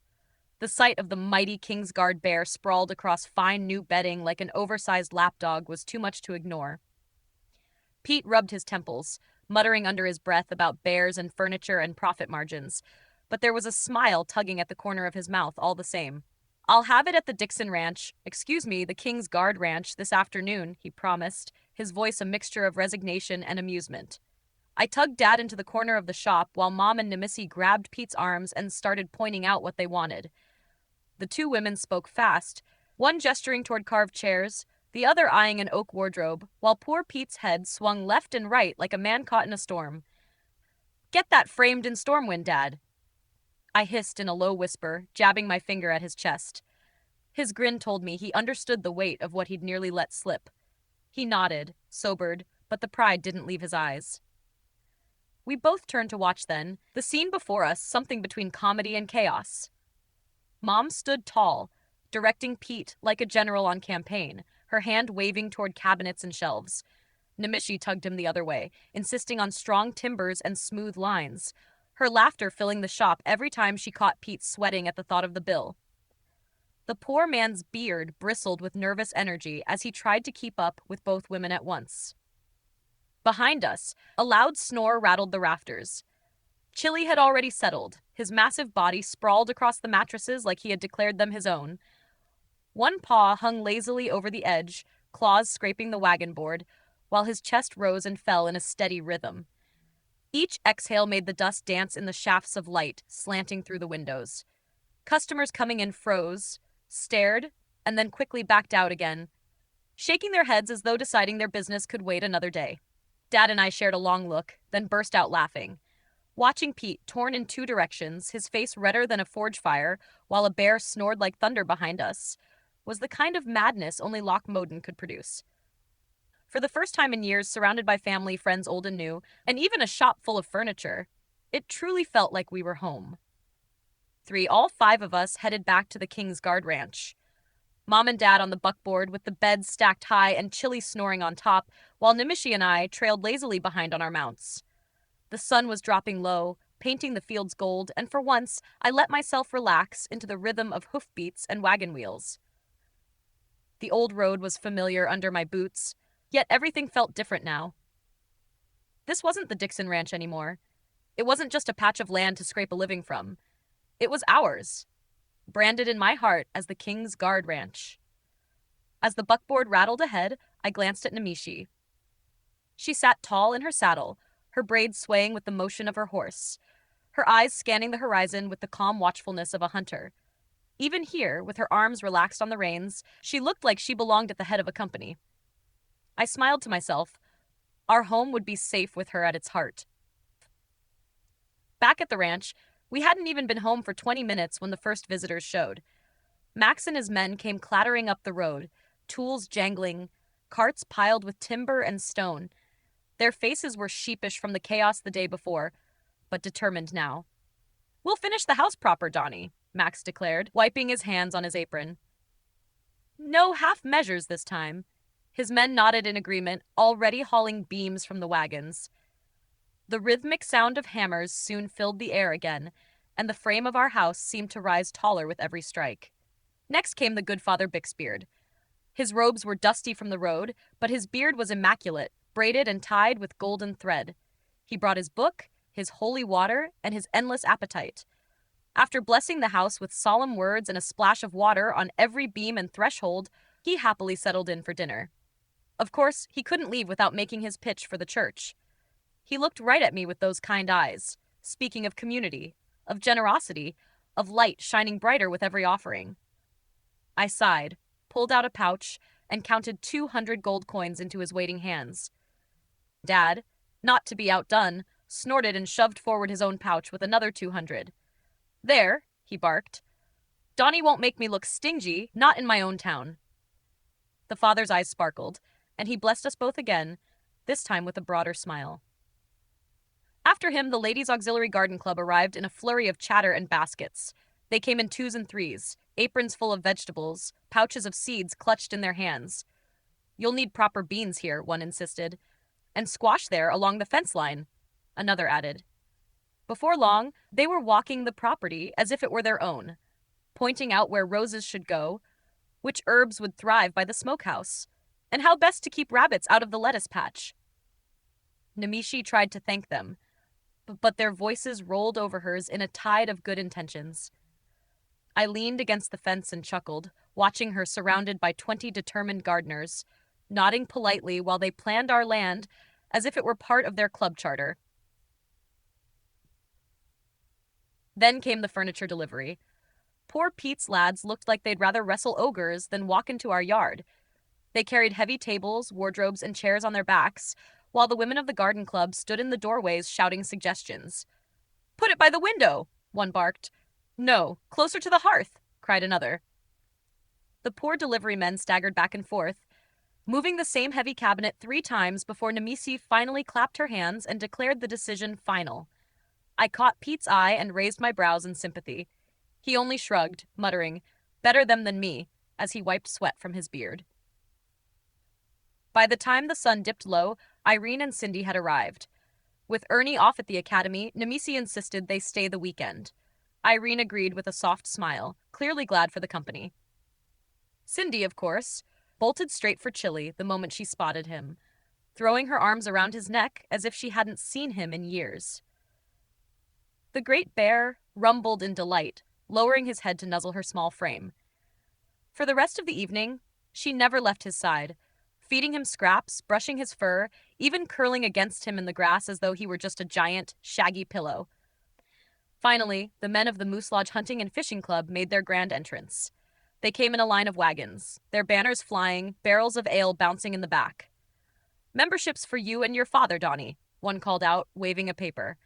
The sight of the mighty Kingsguard bear sprawled across fine new bedding like an oversized lapdog was too much to ignore. Pete rubbed his temples, muttering under his breath about bears and furniture and profit margins, but there was a smile tugging at the corner of his mouth all the same. "I'll have it at the Dixon Ranch, the Kingsguard Ranch, this afternoon," he promised, his voice a mixture of resignation and amusement. I tugged Dad into the corner of the shop while Mom and Nimicie grabbed Pete's arms and started pointing out what they wanted. The two women spoke fast, one gesturing toward carved chairs, the other eyeing an oak wardrobe, while poor Pete's head swung left and right like a man caught in a storm. "Get that framed in Stormwind, Dad," I hissed in a low whisper, jabbing my finger at his chest. His grin told me he understood the weight of what he'd nearly let slip. He nodded, sobered, but the pride didn't leave his eyes. We both turned to watch then, the scene before us something between comedy and chaos. Mom stood tall, directing Pete like a general on campaign, her hand waving toward cabinets and shelves. Nimicie tugged him the other way, insisting on strong timbers and smooth lines, her laughter filling the shop every time she caught Pete sweating at the thought of the bill. The poor man's beard bristled with nervous energy as he tried to keep up with both women at once. Behind us, a loud snore rattled the rafters. Chili had already settled, his massive body sprawled across the mattresses like he had declared them his own. One paw hung lazily over the edge, claws scraping the wagon board, while his chest rose and fell in a steady rhythm. Each exhale made the dust dance in the shafts of light slanting through the windows. Customers coming in froze, stared, and then quickly backed out again, shaking their heads as though deciding their business could wait another day. Dad and I shared a long look, then burst out laughing. Watching Pete torn in two directions, his face redder than a forge fire, while a bear snored like thunder behind us, was the kind of madness only Loch Moden could produce. For the first time in years, surrounded by family, friends old and new, and even a shop full of furniture, it truly felt like we were home. All five of us headed back to the King's Guard Ranch. Mom and Dad on the buckboard with the beds stacked high and Chili snoring on top, while Nimicie and I trailed lazily behind on our mounts. The sun was dropping low, painting the fields gold, and for once I let myself relax into the rhythm of hoofbeats and wagon wheels. The old road was familiar under my boots, yet everything felt different now. This wasn't the Dixon Ranch anymore. It wasn't just a patch of land to scrape a living from. It was ours, branded in my heart as the King's Guard Ranch. As the buckboard rattled ahead, I glanced at Nimicie. She sat tall in her saddle, her braids swaying with the motion of her horse, her eyes scanning the horizon with the calm watchfulness of a hunter. Even here, with her arms relaxed on the reins, she looked like she belonged at the head of a company. I smiled to myself. Our home would be safe with her at its heart. Back at the ranch, we hadn't even been home for 20 minutes when the first visitors showed. Max and his men came clattering up the road, tools jangling, carts piled with timber and stone. Their faces were sheepish from the chaos the day before, but determined now. "We'll finish the house proper, Donnie," Max declared, wiping his hands on his apron. "No half measures this time." His men nodded in agreement, already hauling beams from the wagons. The rhythmic sound of hammers soon filled the air again, and the frame of our house seemed to rise taller with every strike. Next came the good Father Bixbeard. His robes were dusty from the road, but his beard was immaculate, braided and tied with golden thread. He brought his book, his holy water, and his endless appetite. After blessing the house with solemn words and a splash of water on every beam and threshold, he happily settled in for dinner. Of course, he couldn't leave without making his pitch for the church. He looked right at me with those kind eyes, speaking of community, of generosity, of light shining brighter with every offering. I sighed, pulled out a pouch, and counted 200 gold coins into his waiting hands. Dad, not to be outdone, snorted and shoved forward his own pouch with another 200. "There," he barked. "Donnie won't make me look stingy, not in my own town." The father's eyes sparkled, and he blessed us both again, this time with a broader smile. After him, the Ladies' Auxiliary Garden Club arrived in a flurry of chatter and baskets. They came in twos and threes, aprons full of vegetables, pouches of seeds clutched in their hands. "You'll need proper beans here," one insisted. "And squash there along the fence line," another added. Before long, they were walking the property as if it were their own, pointing out where roses should go, which herbs would thrive by the smokehouse, and how best to keep rabbits out of the lettuce patch. Nimicie tried to thank them, but their voices rolled over hers in a tide of good intentions. I leaned against the fence and chuckled, watching her surrounded by 20 determined gardeners, nodding politely while they planned our land as if it were part of their club charter. Then came the furniture delivery. Poor Pete's lads looked like they'd rather wrestle ogres than walk into our yard. They carried heavy tables, wardrobes, and chairs on their backs, while the women of the garden club stood in the doorways shouting suggestions. "Put it by the window," one barked. "No, closer to the hearth," cried another. The poor delivery men staggered back and forth, moving the same heavy cabinet 3 times before Nimicie finally clapped her hands and declared the decision final. I caught Pete's eye and raised my brows in sympathy. He only shrugged, muttering, "Better them than me," as he wiped sweat from his beard. By the time the sun dipped low, Irene and Cindy had arrived. With Ernie off at the academy, Nimicie insisted they stay the weekend. Irene agreed with a soft smile, clearly glad for the company. Cindy, of course, bolted straight for Chili the moment she spotted him, throwing her arms around his neck as if she hadn't seen him in years. The great bear rumbled in delight, lowering his head to nuzzle her small frame. For the rest of the evening, she never left his side, feeding him scraps, brushing his fur, even curling against him in the grass as though he were just a giant, shaggy pillow. Finally, the men of the Moose Lodge Hunting and Fishing Club made their grand entrance. They came in a line of wagons, their banners flying, barrels of ale bouncing in the back. "Memberships for you and your father, Donnie," one called out, waving a paper.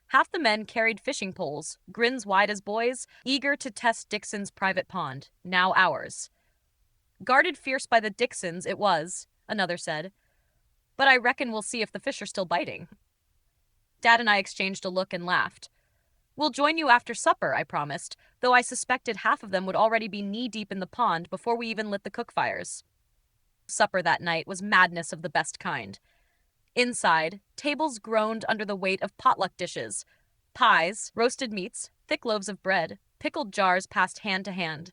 Half the men carried fishing poles, grins wide as boys, eager to test Dixon's private pond, now ours. "Guarded fierce by the Dixons, it was," another said. "But I reckon we'll see if the fish are still biting." Dad and I exchanged a look and laughed. "We'll join you after supper," I promised, though I suspected half of them would already be knee-deep in the pond before we even lit the cook fires. Supper that night was madness of the best kind. Inside, tables groaned under the weight of potluck dishes. Pies, roasted meats, thick loaves of bread, pickled jars passed hand to hand.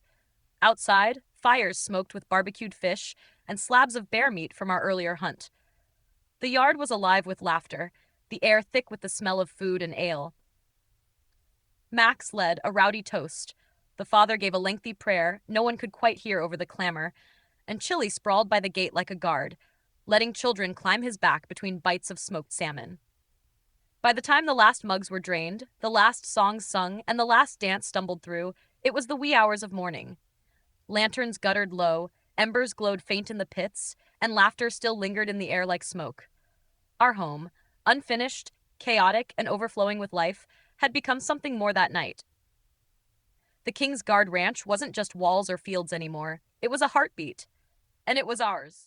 Outside, fires smoked with barbecued fish and slabs of bear meat from our earlier hunt. The yard was alive with laughter, the air thick with the smell of food and ale. Max led a rowdy toast. The father gave a lengthy prayer no one could quite hear over the clamor, and Chili sprawled by the gate like a guard, letting children climb his back between bites of smoked salmon. By the time the last mugs were drained, the last songs sung, and the last dance stumbled through, it was the wee hours of morning. Lanterns guttered low, embers glowed faint in the pits, and laughter still lingered in the air like smoke. Our home, unfinished, chaotic, and overflowing with life, had become something more that night. The King's Guard Ranch wasn't just walls or fields anymore. It was a heartbeat. And it was ours.